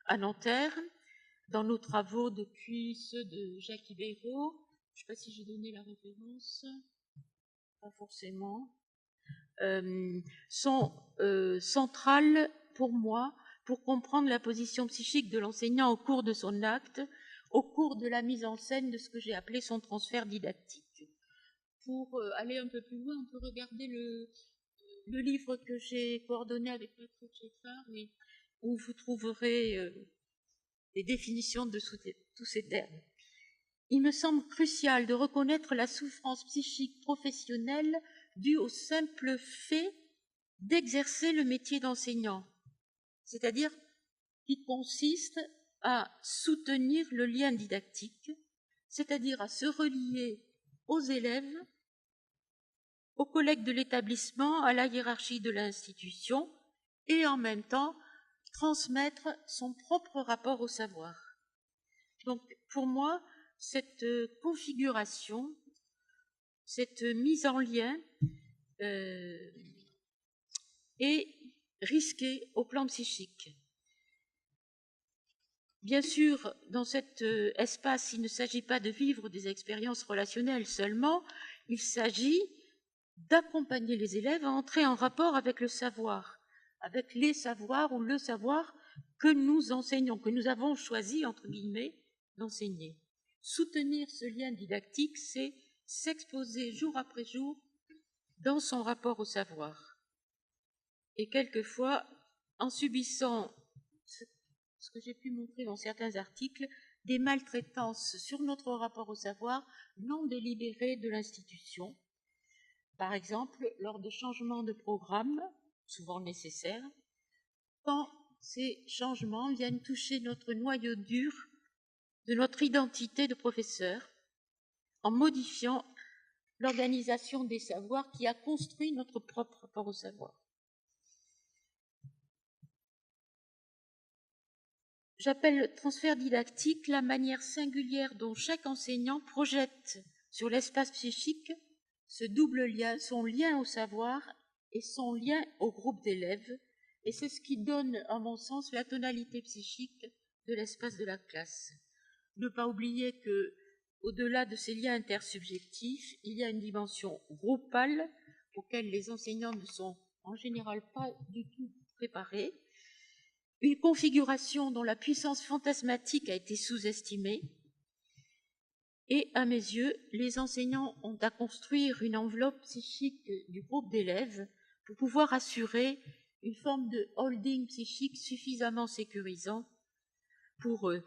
à Nanterre, dans nos travaux depuis ceux de Jacques Ibéro, je ne sais pas si j'ai donné la référence, pas forcément, sont centrales pour moi pour comprendre la position psychique de l'enseignant au cours de son acte, au cours de la mise en scène de ce que j'ai appelé son transfert didactique. Pour aller un peu plus loin, on peut regarder le livre que j'ai coordonné avec Patrick Scheffard, où vous trouverez des définitions de tous ces termes. Il me semble crucial de reconnaître la souffrance psychique professionnelle due au simple fait d'exercer le métier d'enseignant, c'est-à-dire qui consiste à soutenir le lien didactique, c'est-à-dire à se relier aux élèves, aux collègues de l'établissement, à la hiérarchie de l'institution, et en même temps transmettre son propre rapport au savoir. Donc, pour moi, cette configuration, cette mise en lien est risquée au plan psychique. Bien sûr, dans cet espace, il ne s'agit pas de vivre des expériences relationnelles seulement, il s'agit d'accompagner les élèves à entrer en rapport avec le savoir, avec les savoirs ou le savoir que nous enseignons, que nous avons choisi, entre guillemets, d'enseigner. Soutenir ce lien didactique, c'est s'exposer jour après jour dans son rapport au savoir. Et quelquefois, en subissant ce que j'ai pu montrer dans certains articles, des maltraitances sur notre rapport au savoir non délibérées de l'institution. Par exemple, lors de changements de programme, souvent nécessaires, quand ces changements viennent toucher notre noyau dur de notre identité de professeur, en modifiant l'organisation des savoirs qui a construit notre propre rapport au savoir. J'appelle transfert didactique la manière singulière dont chaque enseignant projette sur l'espace psychique ce double lien, son lien au savoir et son lien au groupe d'élèves, et c'est ce qui donne, à mon sens, la tonalité psychique de l'espace de la classe. Ne pas oublier que, au-delà de ces liens intersubjectifs, il y a une dimension groupale auquel les enseignants ne sont en général pas du tout préparés, une configuration dont la puissance fantasmatique a été sous-estimée, et à mes yeux, les enseignants ont à construire une enveloppe psychique du groupe d'élèves pour pouvoir assurer une forme de holding psychique suffisamment sécurisant pour eux.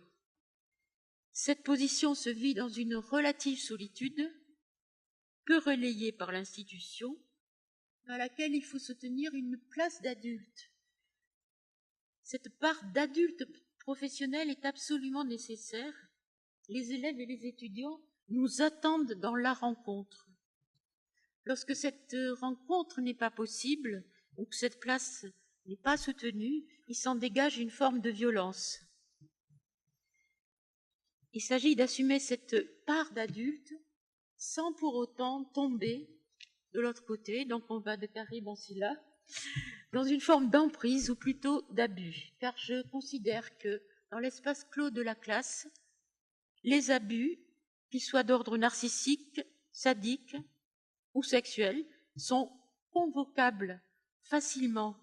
Cette position se vit dans une relative solitude, peu relayée par l'institution, à laquelle il faut se tenir une place d'adulte. Cette part d'adulte professionnel est absolument nécessaire. Les élèves et les étudiants nous attendent dans la rencontre. Lorsque cette rencontre n'est pas possible, ou que cette place n'est pas soutenue, il s'en dégage une forme de violence. Il s'agit d'assumer cette part d'adulte sans pour autant tomber de l'autre côté, donc on va de Caribe en Scylla, dans une forme d'emprise ou plutôt d'abus, car je considère que dans l'espace clos de la classe, les abus, qu'ils soient d'ordre narcissique, sadique ou sexuel, sont convocables facilement.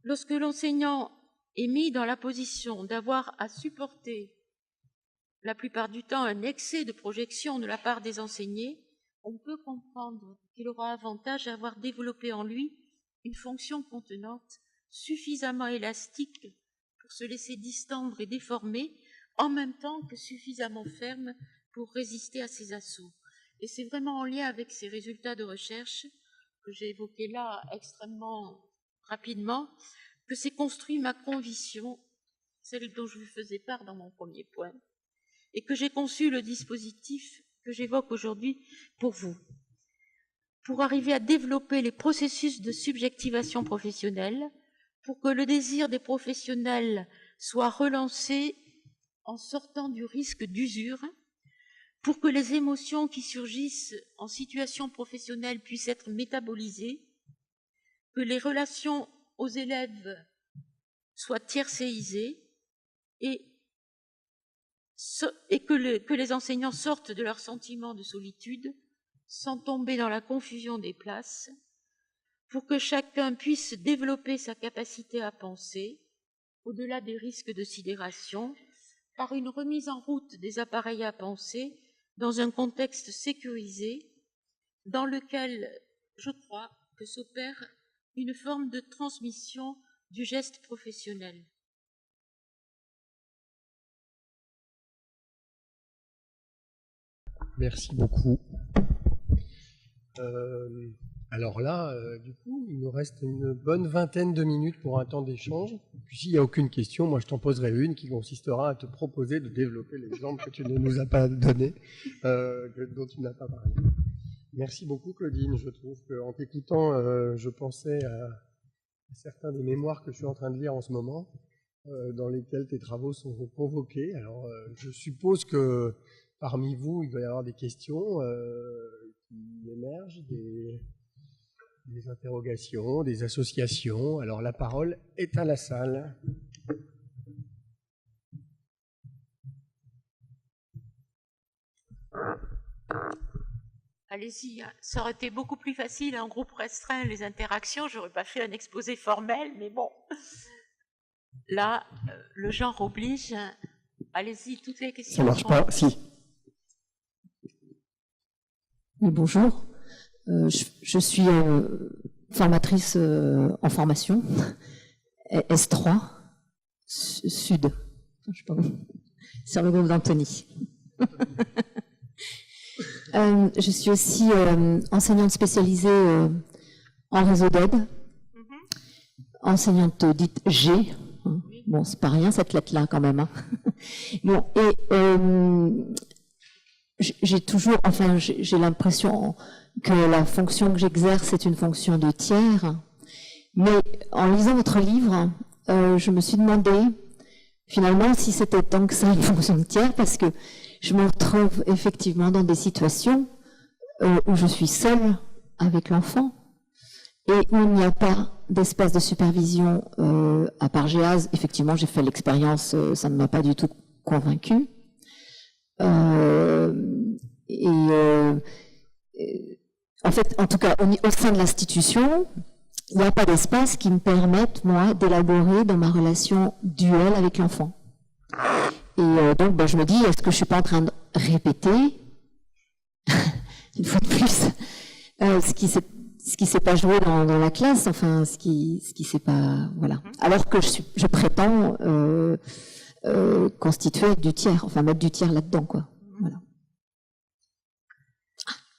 Lorsque l'enseignant est mis dans la position d'avoir à supporter la plupart du temps un excès de projection de la part des enseignés, on peut comprendre qu'il aura avantage à avoir développé en lui une fonction contenante suffisamment élastique pour se laisser distendre et déformer, en même temps que suffisamment ferme pour résister à ces assauts. Et c'est vraiment en lien avec ces résultats de recherche que j'ai évoqués là extrêmement rapidement, que s'est construite ma conviction, celle dont je vous faisais part dans mon premier point, et que j'ai conçu le dispositif que j'évoque aujourd'hui pour vous, pour arriver à développer les processus de subjectivation professionnelle, pour que le désir des professionnels soit relancé en sortant du risque d'usure, pour que les émotions qui surgissent en situation professionnelle puissent être métabolisées, que les relations aux élèves soient tiers-séisées et que les enseignants sortent de leur sentiment de solitude sans tomber dans la confusion des places, pour que chacun puisse développer sa capacité à penser, au-delà des risques de sidération, par une remise en route des appareils à penser dans un contexte sécurisé, dans lequel je crois que s'opère une forme de transmission du geste professionnel. Merci beaucoup. Alors là, du coup, il nous reste une bonne vingtaine de minutes pour un temps d'échange. Puis s'il n'y a aucune question, moi je t'en poserai une qui consistera à te proposer de développer l'exemple que tu ne nous as pas donné, dont tu n'as pas parlé. Merci beaucoup Claudine. Je trouve qu'en t'écoutant, je pensais à certains des mémoires que je suis en train de lire en ce moment, dans lesquels tes travaux sont convoqués. Alors je suppose que parmi vous, il doit y avoir des questions qui émergent, des interrogations, des associations. Alors la parole est à la salle. Allez-y, ça aurait été beaucoup plus facile en groupe restreint, les interactions, j'aurais pas fait un exposé formel, mais bon. Là, le genre oblige. Allez-y, toutes les questions. Ça marche pas, si. Oui, bonjour. Je suis formatrice en formation, S3, Sud, je sais pas, sur le groupe d'Anthony. Je suis aussi enseignante spécialisée en réseau d'aide, enseignante dite G. Bon, c'est pas rien cette lettre-là quand même. Hein. Bon, et j'ai toujours, enfin, j'ai l'impression que la fonction que j'exerce est une fonction de tiers. Mais en lisant votre livre, je me suis demandé finalement si c'était tant que ça une fonction de tiers, parce que je me retrouve effectivement dans des situations où je suis seule avec l'enfant et où il n'y a pas d'espace de supervision à part GEAS. Effectivement, j'ai fait l'expérience, ça ne m'a pas du tout convaincue. En fait, en tout cas, au sein de l'institution, il n'y a pas d'espace qui me permette, moi, d'élaborer dans ma relation duel avec l'enfant. Et donc, ben, je me dis, est-ce que je suis pas en train de répéter, une fois de plus, ce qui s'est pas joué dans la classe, enfin, ce qui s'est pas, voilà. Alors que je prétends constituer du tiers, enfin mettre du tiers là-dedans, quoi. Voilà.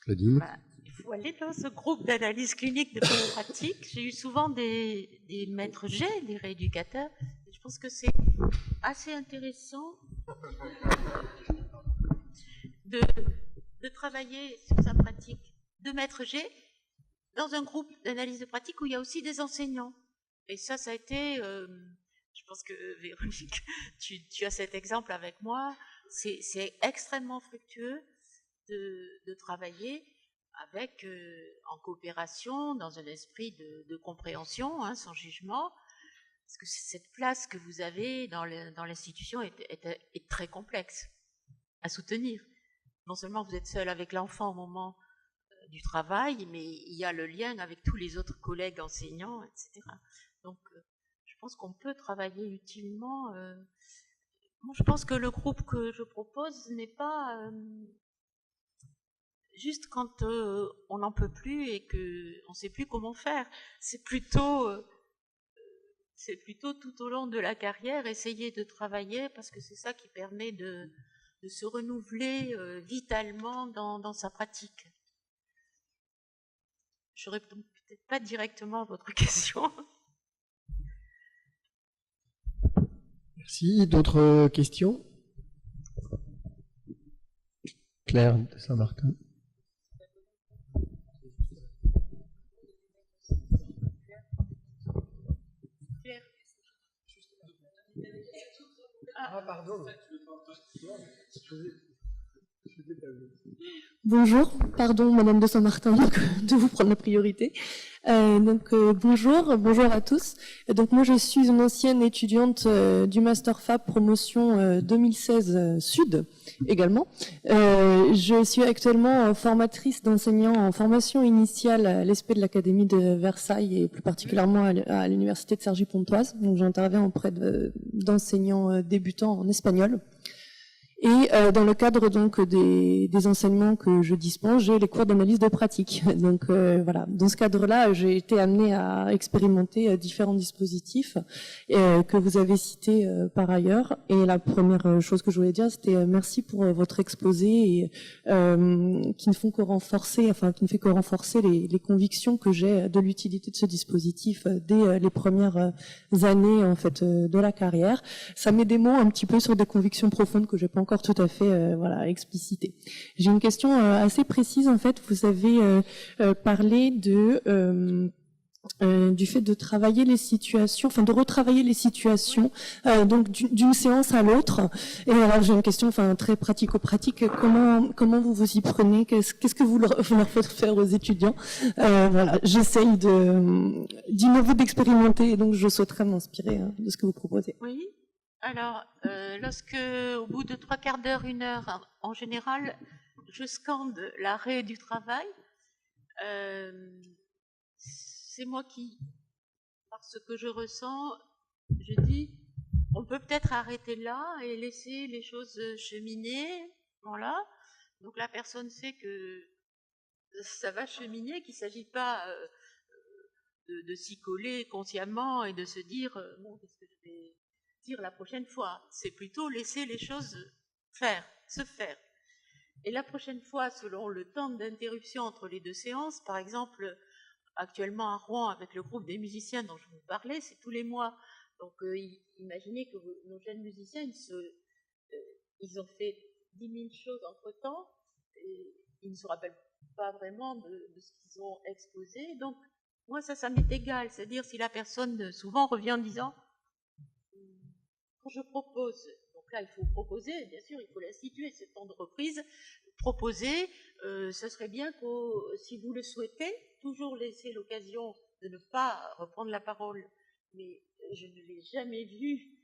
Claudine. Il faut aller dans ce groupe d'analyse clinique de bonne pratique. J'ai eu souvent des maîtres G, des rééducateurs. Et je pense que c'est assez intéressant de travailler sur sa pratique de maître G dans un groupe d'analyse de pratique où il y a aussi des enseignants. Et ça a été, je pense que Véronique, tu as cet exemple avec moi, c'est extrêmement fructueux de travailler avec, en coopération, dans un esprit de compréhension, hein, sans jugement, parce que cette place que vous avez dans l'institution est très complexe à soutenir. Non seulement vous êtes seul avec l'enfant au moment du travail, mais il y a le lien avec tous les autres collègues enseignants, etc. Donc, je pense qu'on peut travailler utilement. Moi, je pense que le groupe que je propose n'est pas juste quand on n'en peut plus et qu'on ne sait plus comment faire. C'est plutôt tout au long de la carrière, essayer de travailler, parce que c'est ça qui permet de se renouveler vitalement dans sa pratique. Je réponds peut-être pas directement à votre question. Merci. D'autres questions? Claire de Saint-Martin. Ah, pardon. Bonjour, pardon Madame de Saint-Martin de vous prendre la priorité. Bonjour à tous. Donc moi je suis une ancienne étudiante du Master Fab promotion 2016 Sud également. Je suis actuellement formatrice d'enseignants en formation initiale à l'ESP de l'Académie de Versailles et plus particulièrement à l'Université de Cergy-Pontoise. Donc j'interviens auprès d'enseignants débutants en espagnol. Et dans le cadre donc des enseignements que je dispense, j'ai les cours d'analyse de pratique. Donc voilà, dans ce cadre-là, j'ai été amenée à expérimenter différents dispositifs que vous avez cités par ailleurs. Et la première chose que je voulais dire, c'était merci pour votre exposé et, qui ne fait que renforcer les convictions que j'ai de l'utilité de ce dispositif dès les premières années en fait de la carrière. Ça met des mots un petit peu sur des convictions profondes que j'ai pas encore tout à fait explicité. J'ai une question assez précise en fait. Vous avez parlé du fait de travailler les situations, enfin de retravailler les situations, donc d'une séance à l'autre. Et alors j'ai une question, très pratico-pratique. Comment vous vous y prenez? Qu'est-ce que vous leur faites faire aux étudiants? Voilà, j'essaye d'innover, d'expérimenter, et donc je souhaiterais m'inspirer de ce que vous proposez. Oui. Alors, lorsque, au bout de 3/4 d'heure, 1 heure, en général, je scande l'arrêt du travail, c'est moi qui, par ce que je ressens, je dis on peut peut-être arrêter là et laisser les choses cheminer. Voilà. Donc la personne sait que ça va cheminer, qu'il ne s'agit pas de s'y coller consciemment et de se dire bon, qu'est-ce que je vais dire la prochaine fois. C'est plutôt laisser les choses se faire. Et la prochaine fois, selon le temps d'interruption entre les deux séances, par exemple, actuellement à Rouen, avec le groupe des musiciens dont je vous parlais, c'est tous les mois. Donc imaginez que nos jeunes musiciens, ils ont fait 10 000 choses entre-temps, et ils ne se rappellent pas vraiment de ce qu'ils ont exposé. Donc moi, ça m'est égal. C'est-à-dire si la personne souvent revient en disant quand je propose, donc là il faut proposer, bien sûr, il faut l'instituer, ce temps de reprise, proposer, ce serait bien que si vous le souhaitez, toujours laisser l'occasion de ne pas reprendre la parole, mais je ne l'ai jamais vu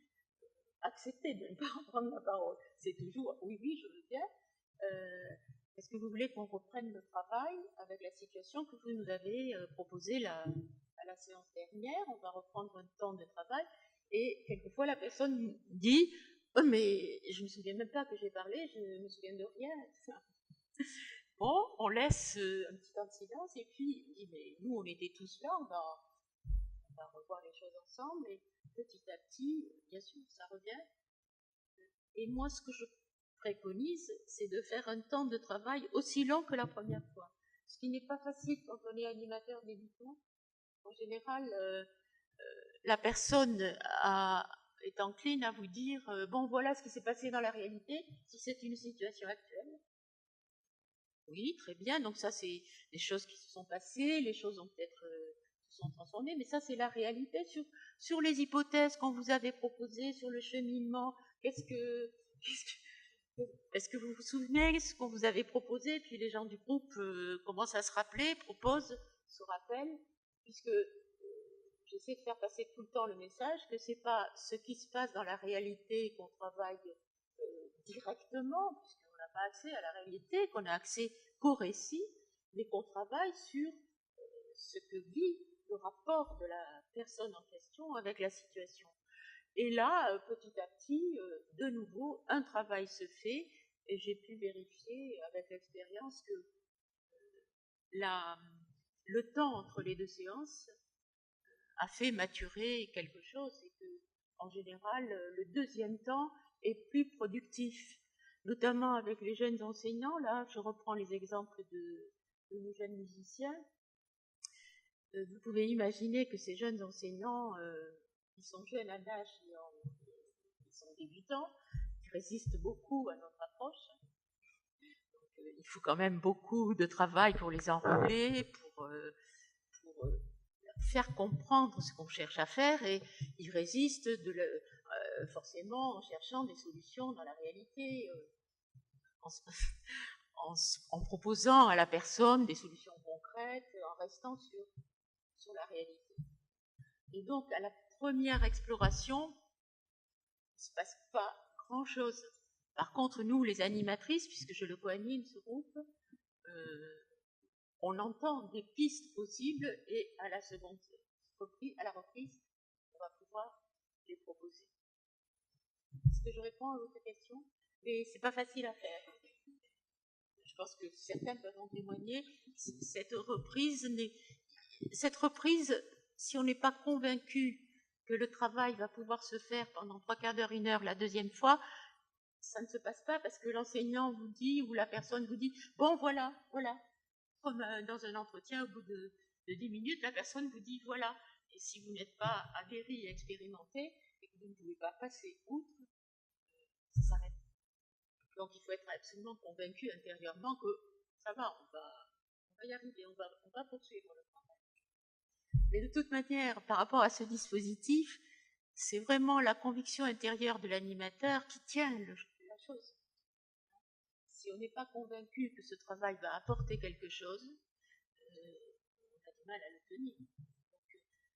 accepter de ne pas reprendre la parole. C'est toujours oui, je veux bien. Est-ce que vous voulez qu'on reprenne le travail avec la situation que vous nous avez proposée à la séance dernière? On va reprendre un temps de travail et quelquefois la personne dit oh, mais je ne me souviens même pas que j'ai parlé, je ne me souviens de rien. Bon, on laisse un petit temps de silence et puis on dit mais nous on était tous là, on va revoir les choses ensemble et petit à petit, bien sûr, ça revient. Et moi, ce que je préconise, c'est de faire un temps de travail aussi long que la première fois. Ce qui n'est pas facile quand on est animateur débutant. En général, la personne est encline à vous dire bon, voilà ce qui s'est passé dans la réalité, si c'est une situation actuelle. Oui, très bien, donc ça, c'est des choses qui se sont passées, les choses ont peut-être se sont transformées, mais ça, c'est la réalité sur les hypothèses qu'on vous avait proposées, sur le cheminement. Est-ce que vous vous souvenez ce qu'on vous avait proposé? Puis les gens du groupe commencent à se rappeler, proposent, se rappellent, puisque j'essaie de faire passer tout le temps le message que c'est pas ce qui se passe dans la réalité qu'on travaille directement, puisqu'on n'a pas accès à la réalité, qu'on a accès qu'au récit, mais qu'on travaille sur ce que vit le rapport de la personne en question avec la situation. Et là, petit à petit, de nouveau, un travail se fait, et j'ai pu vérifier avec l'expérience que le temps entre les deux séances a fait maturer quelque chose, et que, en général, le deuxième temps est plus productif, notamment avec les jeunes enseignants. Là, je reprends les exemples de nos jeunes musiciens. Vous pouvez imaginer que ces jeunes enseignants, ils sont jeunes à l'âge, ils sont débutants, ils résistent beaucoup à notre approche. Donc, il faut quand même beaucoup de travail pour les enrôler, pour faire comprendre ce qu'on cherche à faire, et ils résistent forcément en cherchant des solutions dans la réalité, en proposant à la personne des solutions concrètes, en restant sur la réalité. Et donc, à la première exploration, il ne se passe pas grand-chose. Par contre, nous, les animatrices, puisque je le coanime, ce groupe, on entend des pistes possibles, et à la reprise, on va pouvoir les proposer. Est-ce que je réponds à votre question? Mais c'est pas facile à faire. Je pense que certains peuvent en témoigner. Cette reprise, si on n'est pas convaincu que le travail va pouvoir se faire pendant 3/4 d'heure, 1 heure, la deuxième fois, ça ne se passe pas, parce que l'enseignant vous dit, ou la personne vous dit, bon, voilà. Comme dans un entretien, au bout de 10 minutes, la personne vous dit, voilà. Et si vous n'êtes pas aguerri et expérimenté, et que vous ne pouvez pas passer outre, ça s'arrête. Donc il faut être absolument convaincu intérieurement que ça va, on va y arriver, on va poursuivre le travail. Mais de toute manière, par rapport à ce dispositif, c'est vraiment la conviction intérieure de l'animateur qui tient la chose. Si on n'est pas convaincu que ce travail va apporter quelque chose, on a du mal à le tenir.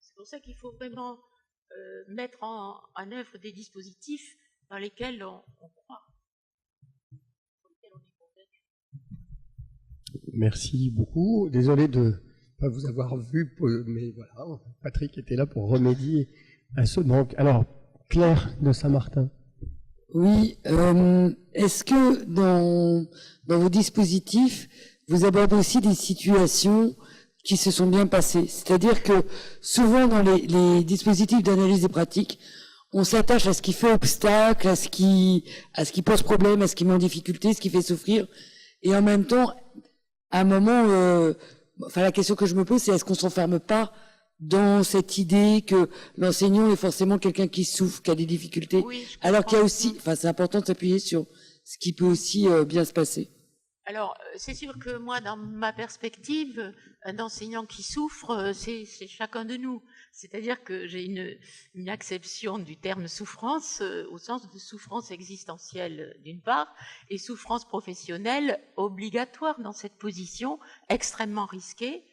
C'est pour ça qu'il faut vraiment mettre en œuvre des dispositifs dans lesquels on croit, pour lesquels on est convaincu. Merci beaucoup. Désolé de ne pas vous avoir vu, mais voilà, Patrick était là pour remédier à ce manque. Alors, Claire de Saint-Martin. Oui, est-ce que dans vos dispositifs, vous abordez aussi des situations qui se sont bien passées? C'est-à-dire que souvent dans les dispositifs d'analyse des pratiques, on s'attache à ce qui fait obstacle, à ce qui pose problème, à ce qui met en difficulté, ce qui fait souffrir. Et en même temps, à un moment, la question que je me pose, c'est est-ce qu'on s'enferme pas dans cette idée que l'enseignant est forcément quelqu'un qui souffre, qui a des difficultés, Oui, alors qu'il y a aussi, c'est important de s'appuyer sur ce qui peut aussi bien se passer. Alors, c'est sûr que moi, dans ma perspective, un enseignant qui souffre, c'est chacun de nous. C'est-à-dire que j'ai une acception du terme souffrance au sens de souffrance existentielle d'une part, et souffrance professionnelle obligatoire dans cette position extrêmement risquée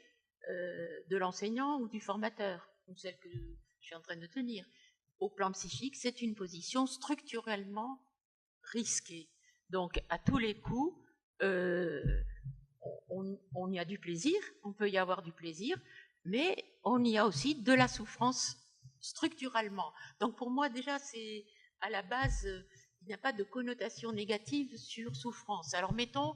de l'enseignant ou du formateur, ou celle que je suis en train de tenir. Au plan psychique, c'est une position structurellement risquée. Donc, à tous les coups, on y a du plaisir, on peut y avoir du plaisir, mais on y a aussi de la souffrance structurellement. Donc, pour moi, déjà, c'est à la base, il n'y a pas de connotation négative sur souffrance. Alors, mettons...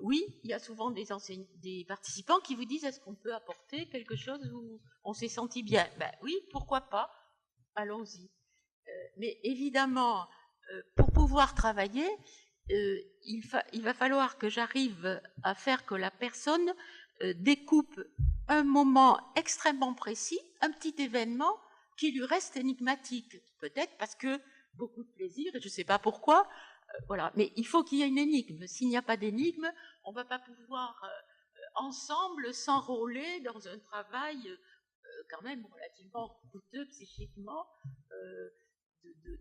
oui, il y a souvent des participants qui vous disent est-ce qu'on peut apporter quelque chose où on s'est senti bien? Ben oui, pourquoi pas? Allons-y. Mais évidemment, pour pouvoir travailler, il va falloir que j'arrive à faire que la personne découpe un moment extrêmement précis, un petit événement qui lui reste énigmatique. Peut-être parce que beaucoup de plaisir, et je ne sais pas pourquoi. Voilà, mais il faut qu'il y ait une énigme. S'il n'y a pas d'énigme, on ne va pas pouvoir ensemble s'enrôler dans un travail quand même relativement coûteux psychiquement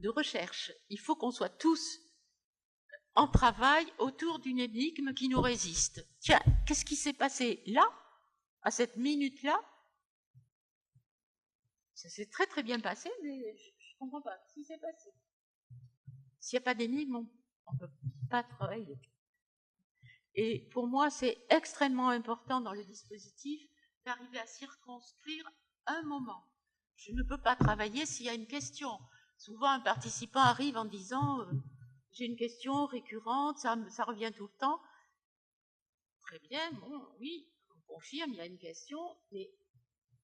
de recherche. Il faut qu'on soit tous en travail autour d'une énigme qui nous résiste. Tiens, qu'est-ce qui s'est passé là, à cette minute-là? Ça s'est très très bien passé, mais je ne comprends pas ce qui s'est passé. S'il n'y a pas d'énigme, on ne peut pas travailler. Et pour moi, c'est extrêmement important dans le dispositif d'arriver à circonscrire un moment. Je ne peux pas travailler s'il y a une question. Souvent, un participant arrive en disant j'ai une question récurrente, ça revient tout le temps. Très bien, bon, oui, on confirme, il y a une question, mais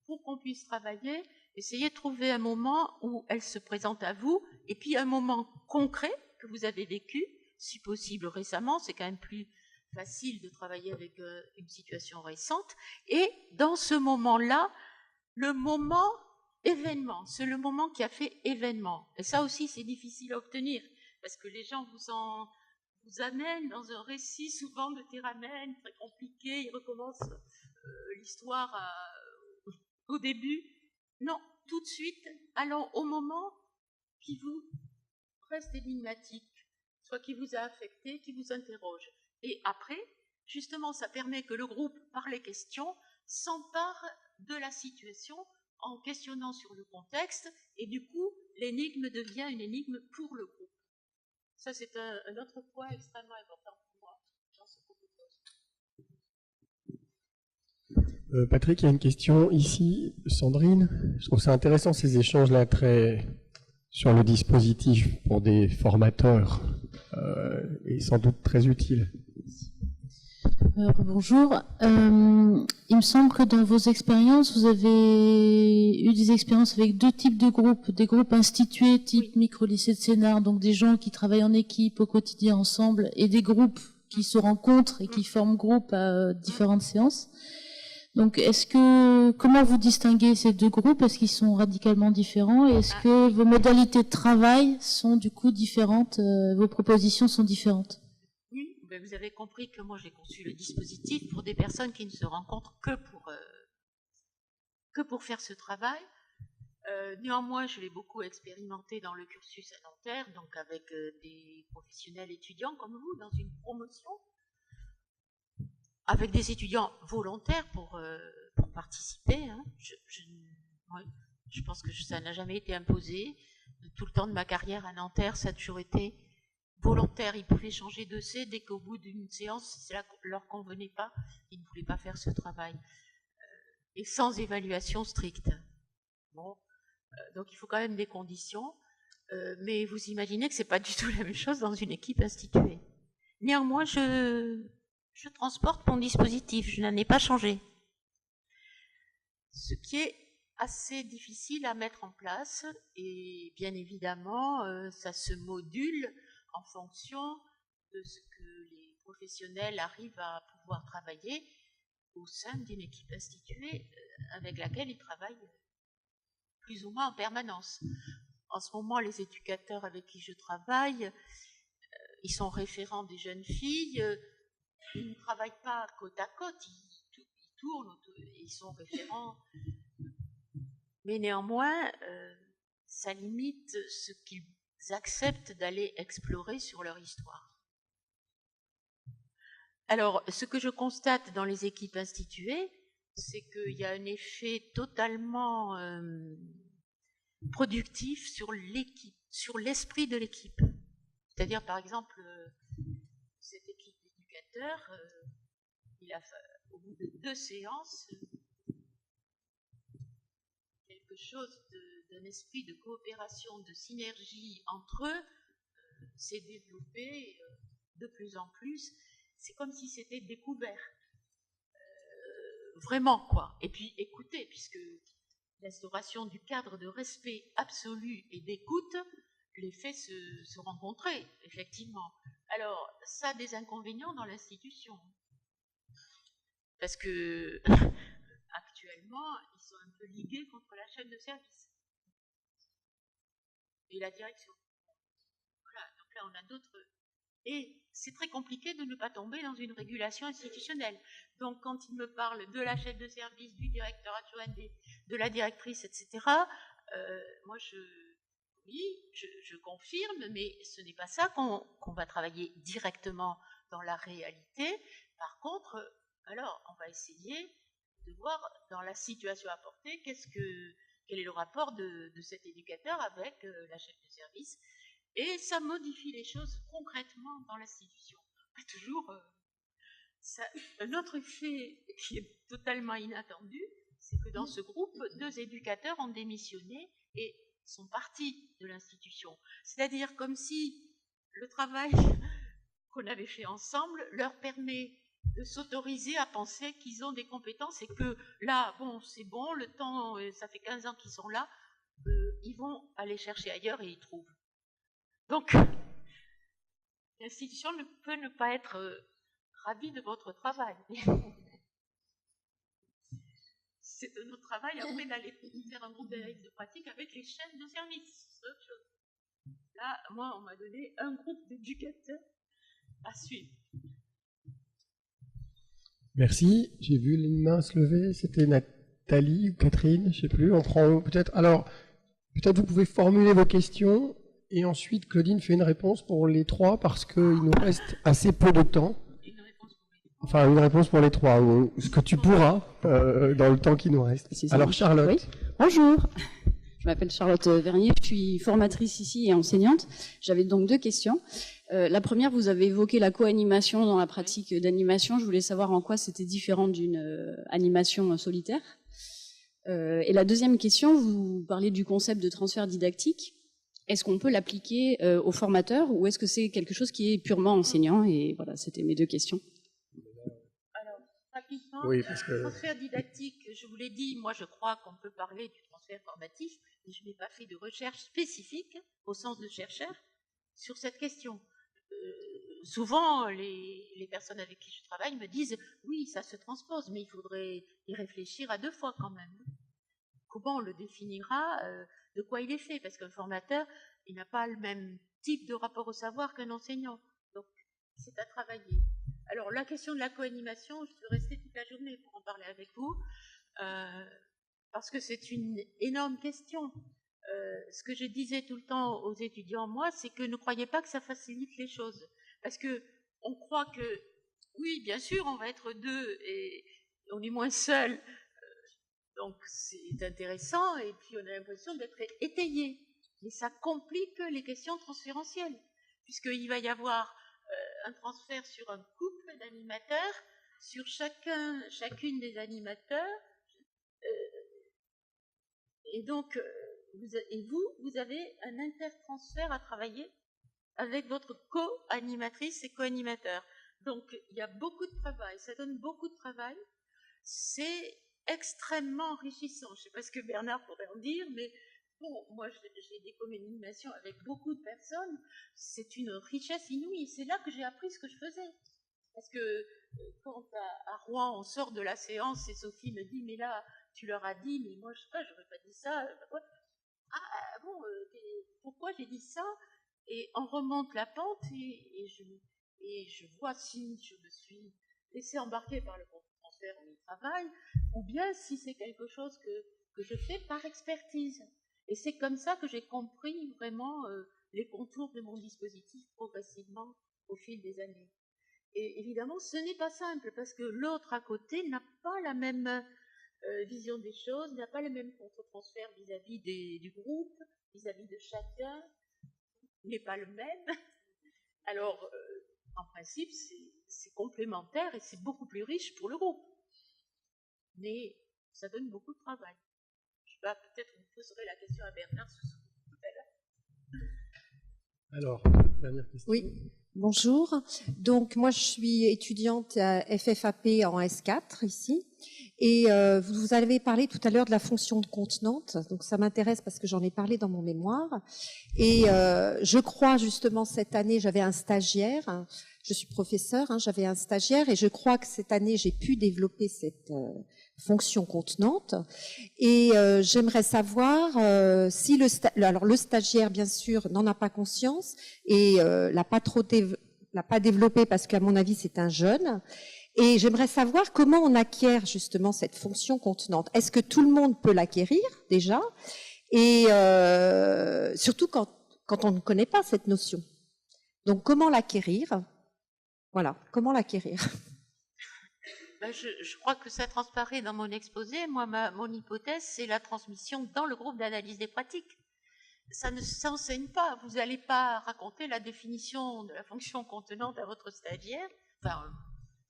pour qu'on puisse travailler, essayez de trouver un moment où elle se présente à vous, et puis un moment concret que vous avez vécu, si possible récemment, c'est quand même plus facile de travailler avec une situation récente, et dans ce moment-là, le moment événement, c'est le moment qui a fait événement. Et ça aussi, c'est difficile à obtenir, parce que les gens vous amènent dans un récit souvent de Théramène, très compliqué, ils recommencent l'histoire au début. Non, tout de suite, allons au moment qui vous reste énigmatique, soit qui vous a affecté, qui vous interroge. Et après, justement, ça permet que le groupe, par les questions, s'empare de la situation en questionnant sur le contexte, et du coup, l'énigme devient une énigme pour le groupe. Ça, c'est un autre point extrêmement important pour moi dans ce propos. Patrick, il y a une question ici, Sandrine. Je trouve ça intéressant ces échanges-là sur le dispositif pour des formateurs et sans doute très utiles. Bonjour. Il me semble que dans vos expériences, vous avez eu des expériences avec deux types de groupes. Des groupes institués type micro-lycée de Sénart, donc des gens qui travaillent en équipe au quotidien ensemble, et des groupes qui se rencontrent et qui forment groupe à différentes séances. Donc, comment vous distinguez ces deux groupes? Est-ce qu'ils sont radicalement différents? Et est-ce que vos modalités de travail sont du coup différentes? Vos propositions sont différentes? Oui, ben vous avez compris que moi j'ai conçu le dispositif pour des personnes qui ne se rencontrent que pour faire ce travail. Néanmoins, je l'ai beaucoup expérimenté dans le cursus à Nanterre, donc avec des professionnels étudiants comme vous, dans une promotion, avec des étudiants volontaires pour participer. Hein. Je pense que ça n'a jamais été imposé. Tout le temps de ma carrière à Nanterre, ça a toujours été volontaire. Ils pouvaient changer de C dès qu'au bout d'une séance, si cela leur convenait pas, ils ne voulaient pas faire ce travail. Et sans évaluation stricte. Bon. Donc il faut quand même des conditions. Mais vous imaginez que c'est pas du tout la même chose dans une équipe instituée. Néanmoins, je transporte mon dispositif, je n'en ai pas changé. Ce qui est assez difficile à mettre en place, et bien évidemment, ça se module en fonction de ce que les professionnels arrivent à pouvoir travailler au sein d'une équipe instituée avec laquelle ils travaillent plus ou moins en permanence. En ce moment, les éducateurs avec qui je travaille, ils sont référents des jeunes filles, ils ne travaillent pas côte à côte, ils tournent, ils sont référents. Mais néanmoins, ça limite ce qu'ils acceptent d'aller explorer sur leur histoire. Alors, ce que je constate dans les équipes instituées, c'est qu'il y a un effet totalement productif sur l'équipe, sur l'esprit de l'équipe. C'est-à-dire, par exemple, cette équipe d'éducateurs, au bout de 2 séances, quelque chose d'un esprit de coopération, de synergie entre eux s'est développé de plus en plus. C'est comme si c'était découvert. Vraiment, quoi. Et puis, écoutez, puisque l'instauration du cadre de respect absolu et d'écoute les fait se rencontrer, effectivement. Alors, ça a des inconvénients dans l'institution. Parce que, actuellement, ils sont un peu ligués contre la chaîne de service. Et la direction. Voilà, donc là, on a d'autres... Et c'est très compliqué de ne pas tomber dans une régulation institutionnelle. Donc, quand il me parle de la chef de service, du directeur adjoint, de la directrice, etc., moi, je confirme, mais ce n'est pas ça qu'on va travailler directement dans la réalité. Par contre, alors, on va essayer de voir dans la situation apportée quel est le rapport de cet éducateur avec la chef de service. Et ça modifie les choses concrètement dans l'institution. Pas toujours. Un autre fait qui est totalement inattendu, c'est que dans ce groupe, 2 éducateurs ont démissionné et sont partis de l'institution. C'est-à-dire comme si le travail qu'on avait fait ensemble leur permet de s'autoriser à penser qu'ils ont des compétences et que là, bon, c'est bon, le temps, ça fait 15 ans qu'ils sont là, ils vont aller chercher ailleurs et ils trouvent. Donc, l'institution ne peut ne pas être ravie de votre travail. C'est de notre travail après d'aller faire un groupe d'analyse de pratique avec les chefs de service. C'est autre chose. Là, moi, on m'a donné un groupe d'éducateurs à suivre. Merci. J'ai vu les mains se lever. C'était Nathalie ou Catherine, je ne sais plus. On prend peut-être. Alors, peut-être vous pouvez formuler vos questions. Et ensuite, Claudine fait une réponse pour les 3 parce qu'il nous reste assez peu de temps. Enfin, une réponse pour les 3, ou ce que tu pourras dans le temps qui nous reste. Alors, Charlotte. Oui. Bonjour, je m'appelle Charlotte Vernier, je suis formatrice ici et enseignante. J'avais donc 2 questions. La première, vous avez évoqué la co-animation dans la pratique d'animation. Je voulais savoir en quoi c'était différent d'une animation solitaire. Et la deuxième question, vous parlez du concept de transfert didactique. Est-ce qu'on peut l'appliquer aux formateurs ou est-ce que c'est quelque chose qui est purement enseignant? Et voilà, c'était mes 2 questions. Alors, rapidement, Oui, parce que... transfert didactique, je vous l'ai dit, moi je crois qu'on peut parler du transfert formatif, mais je n'ai pas fait de recherche spécifique, au sens de chercheur, sur cette question. Souvent, les personnes avec qui je travaille me disent « oui, ça se transpose, mais il faudrait y réfléchir à 2 fois quand même ». Comment on le définira, de quoi il est fait? Parce qu'un formateur, il n'a pas le même type de rapport au savoir qu'un enseignant. Donc, c'est à travailler. Alors, la question de la co-animation, je peux rester toute la journée pour en parler avec vous, parce que c'est une énorme question. Ce que je disais tout le temps aux étudiants, moi, c'est que ne croyez pas que ça facilite les choses. Parce que on croit que, oui, bien sûr, on va être 2 et on est moins seul. Donc, c'est intéressant, et puis on a l'impression d'être étayé. Mais ça complique les questions transférentielles, puisqu'il va y avoir un transfert sur un couple d'animateurs, sur chacune des animateurs. Et donc, vous avez un intertransfert à travailler avec votre co-animatrice et co-animateur. Donc, il y a beaucoup de travail, ça donne beaucoup de travail. C'est extrêmement enrichissant. Je ne sais pas ce que Bernard pourrait en dire, mais bon, moi, j'ai des co-animations avec beaucoup de personnes. C'est une richesse inouïe. C'est là que j'ai appris ce que je faisais. Parce que quand à Rouen, on sort de la séance et Sophie me dit, mais là, tu leur as dit, mais moi, je sais pas, j'aurais pas dit ça. Ah bon, pourquoi j'ai dit ça? Et on remonte la pente et je vois si je me suis laissé embarquer par le transfert où il travaille, ou bien si c'est quelque chose que je fais par expertise. Et c'est comme ça que j'ai compris vraiment les contours de mon dispositif progressivement au fil des années. Et évidemment, ce n'est pas simple, parce que l'autre à côté n'a pas la même vision des choses, n'a pas le même contre-transfert vis-à-vis du groupe, vis-à-vis de chacun, n'est pas le même. Alors, en principe, c'est complémentaire et c'est beaucoup plus riche pour le groupe. Mais ça donne beaucoup de travail. Je sais pas, peut-être vous poserez la question à Bernard tout à l'heure. Alors, dernière question. Oui, bonjour. Donc, moi, je suis étudiante à FFAP en S4 ici. Et vous avez parlé tout à l'heure de la fonction de contenante. Donc, ça m'intéresse parce que j'en ai parlé dans mon mémoire. Et je crois justement cette année, j'avais un stagiaire. Je suis professeure, j'avais un stagiaire. Et je crois que cette année, j'ai pu développer cette fonction contenante. Et j'aimerais savoir si le stagiaire, bien sûr, n'en a pas conscience et l'a pas développé parce qu'à mon avis, c'est un jeune. Et j'aimerais savoir comment on acquiert justement cette fonction contenante. Est-ce que tout le monde peut l'acquérir déjà? Et surtout quand on ne connaît pas cette notion. Donc comment l'acquérir? Voilà, comment l'acquérir? Ben, je crois que ça transparaît dans mon exposé. Moi, mon hypothèse, c'est la transmission dans le groupe d'analyse des pratiques. Ça ne s'enseigne pas. Vous n'allez pas raconter la définition de la fonction contenante à votre stagiaire. Enfin,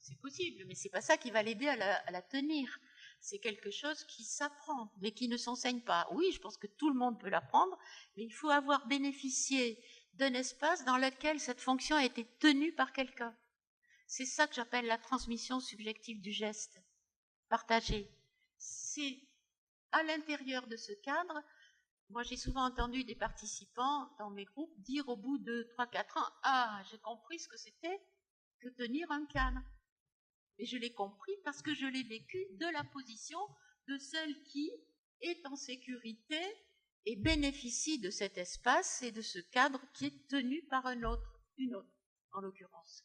c'est possible, mais c'est pas ça qui va l'aider à la tenir. C'est quelque chose qui s'apprend, mais qui ne s'enseigne pas. Oui, je pense que tout le monde peut l'apprendre, mais il faut avoir bénéficié d'un espace dans lequel cette fonction a été tenue par quelqu'un. C'est ça que j'appelle la transmission subjective du geste, partagé. C'est à l'intérieur de ce cadre. Moi, j'ai souvent entendu des participants dans mes groupes dire au bout de 3-4 ans, « Ah, j'ai compris ce que c'était que tenir un cadre. » Et je l'ai compris parce que je l'ai vécu de la position de celle qui est en sécurité et bénéficie de cet espace et de ce cadre qui est tenu par une autre en l'occurrence.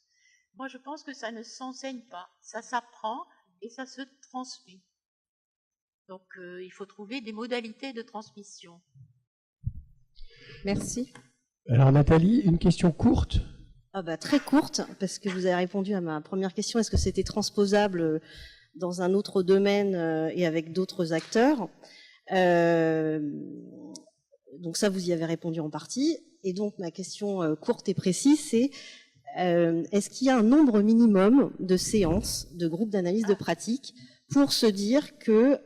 Moi, je pense que ça ne s'enseigne pas, ça s'apprend et ça se transmet. Donc, il faut trouver des modalités de transmission. Merci. Alors, Nathalie, une question courte. Très courte, parce que vous avez répondu à ma première question. Est-ce que c'était transposable dans un autre domaine et avec d'autres acteurs? Donc ça, vous y avez répondu en partie. Et donc, ma question courte et précise, c'est est-ce qu'il y a un nombre minimum de séances, de groupes d'analyse de pratique pour se dire que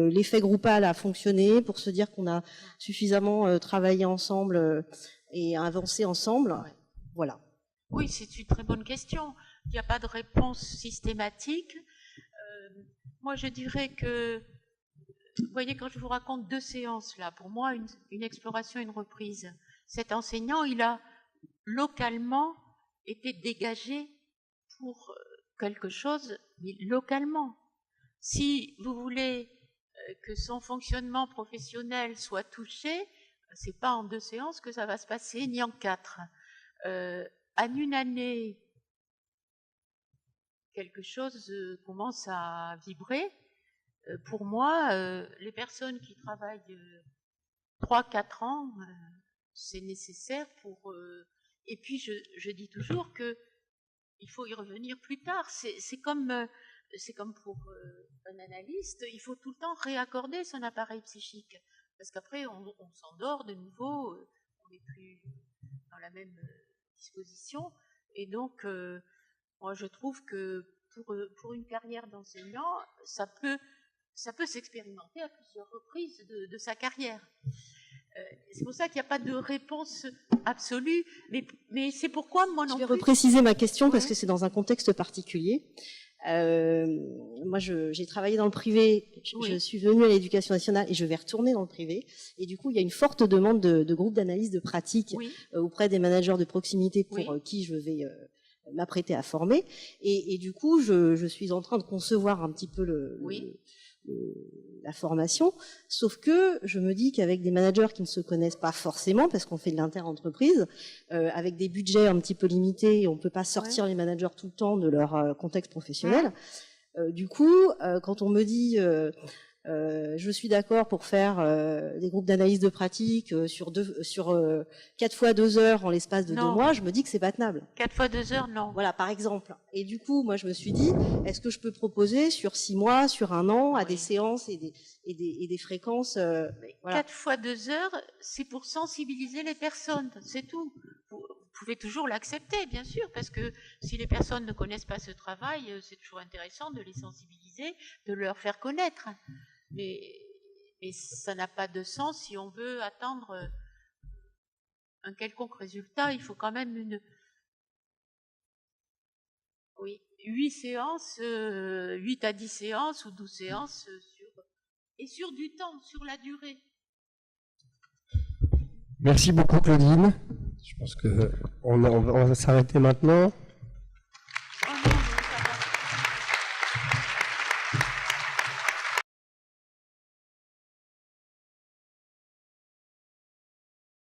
l'effet groupal a fonctionné, pour se dire qu'on a suffisamment travaillé ensemble et avancé ensemble? Voilà. Oui, c'est une très bonne question. Il n'y a pas de réponse systématique. Moi, je dirais que, vous voyez, quand je vous raconte 2 séances, là, pour moi, une exploration, une reprise, cet enseignant, il a localement été dégagé pour quelque chose, mais localement. Si vous voulez que son fonctionnement professionnel soit touché, c'est pas en 2 séances que ça va se passer, ni en 4. En une année, quelque chose commence à vibrer. Pour moi, les personnes qui travaillent 3-4 ans, c'est nécessaire pour... et puis, je dis toujours que il faut y revenir plus tard. C'est comme pour un analyste, il faut tout le temps réaccorder son appareil psychique. Parce qu'après, on s'endort de nouveau, on n'est plus dans la même disposition. Et donc, moi, je trouve que pour une carrière d'enseignant, ça peut ça peut s'expérimenter à plusieurs reprises de sa carrière. C'est pour ça qu'il n'y a pas de réponse absolue, mais c'est pourquoi moi non plus... Je vais repréciser ma question parce que c'est dans un contexte particulier. Moi, j'ai travaillé dans le privé, je suis venue à l'éducation nationale et je vais retourner dans le privé. Et du coup, il y a une forte demande de groupes d'analyse de pratique auprès des managers de proximité pour qui je vais m'apprêter à former. Et du coup, je suis en train de concevoir un petit peu la formation, sauf que je me dis qu'avec des managers qui ne se connaissent pas forcément, parce qu'on fait de l'inter-entreprise, avec des budgets un petit peu limités, on ne peut pas sortir les managers tout le temps de leur contexte professionnel. Du coup, quand on me dit je suis d'accord pour faire des groupes d'analyse de pratique sur 4 fois 2 heures en l'espace de 2 mois, je me dis que c'est pas tenable. 4 fois 2 heures, non. Voilà, par exemple. Et du coup, moi, je me suis dit, est-ce que je peux proposer sur 6 mois, sur 1 an, à des séances et des fréquences 4 fois 2 heures, c'est pour sensibiliser les personnes, c'est tout. Vous pouvez toujours l'accepter, bien sûr, parce que si les personnes ne connaissent pas ce travail, c'est toujours intéressant de les sensibiliser, de leur faire connaître. Mais ça n'a pas de sens si on veut attendre un quelconque résultat. Il faut quand même 8 séances, 8 à 10 séances ou 12 séances sur du temps, sur la durée. Merci beaucoup Claudine. Je pense qu'on va s'arrêter maintenant.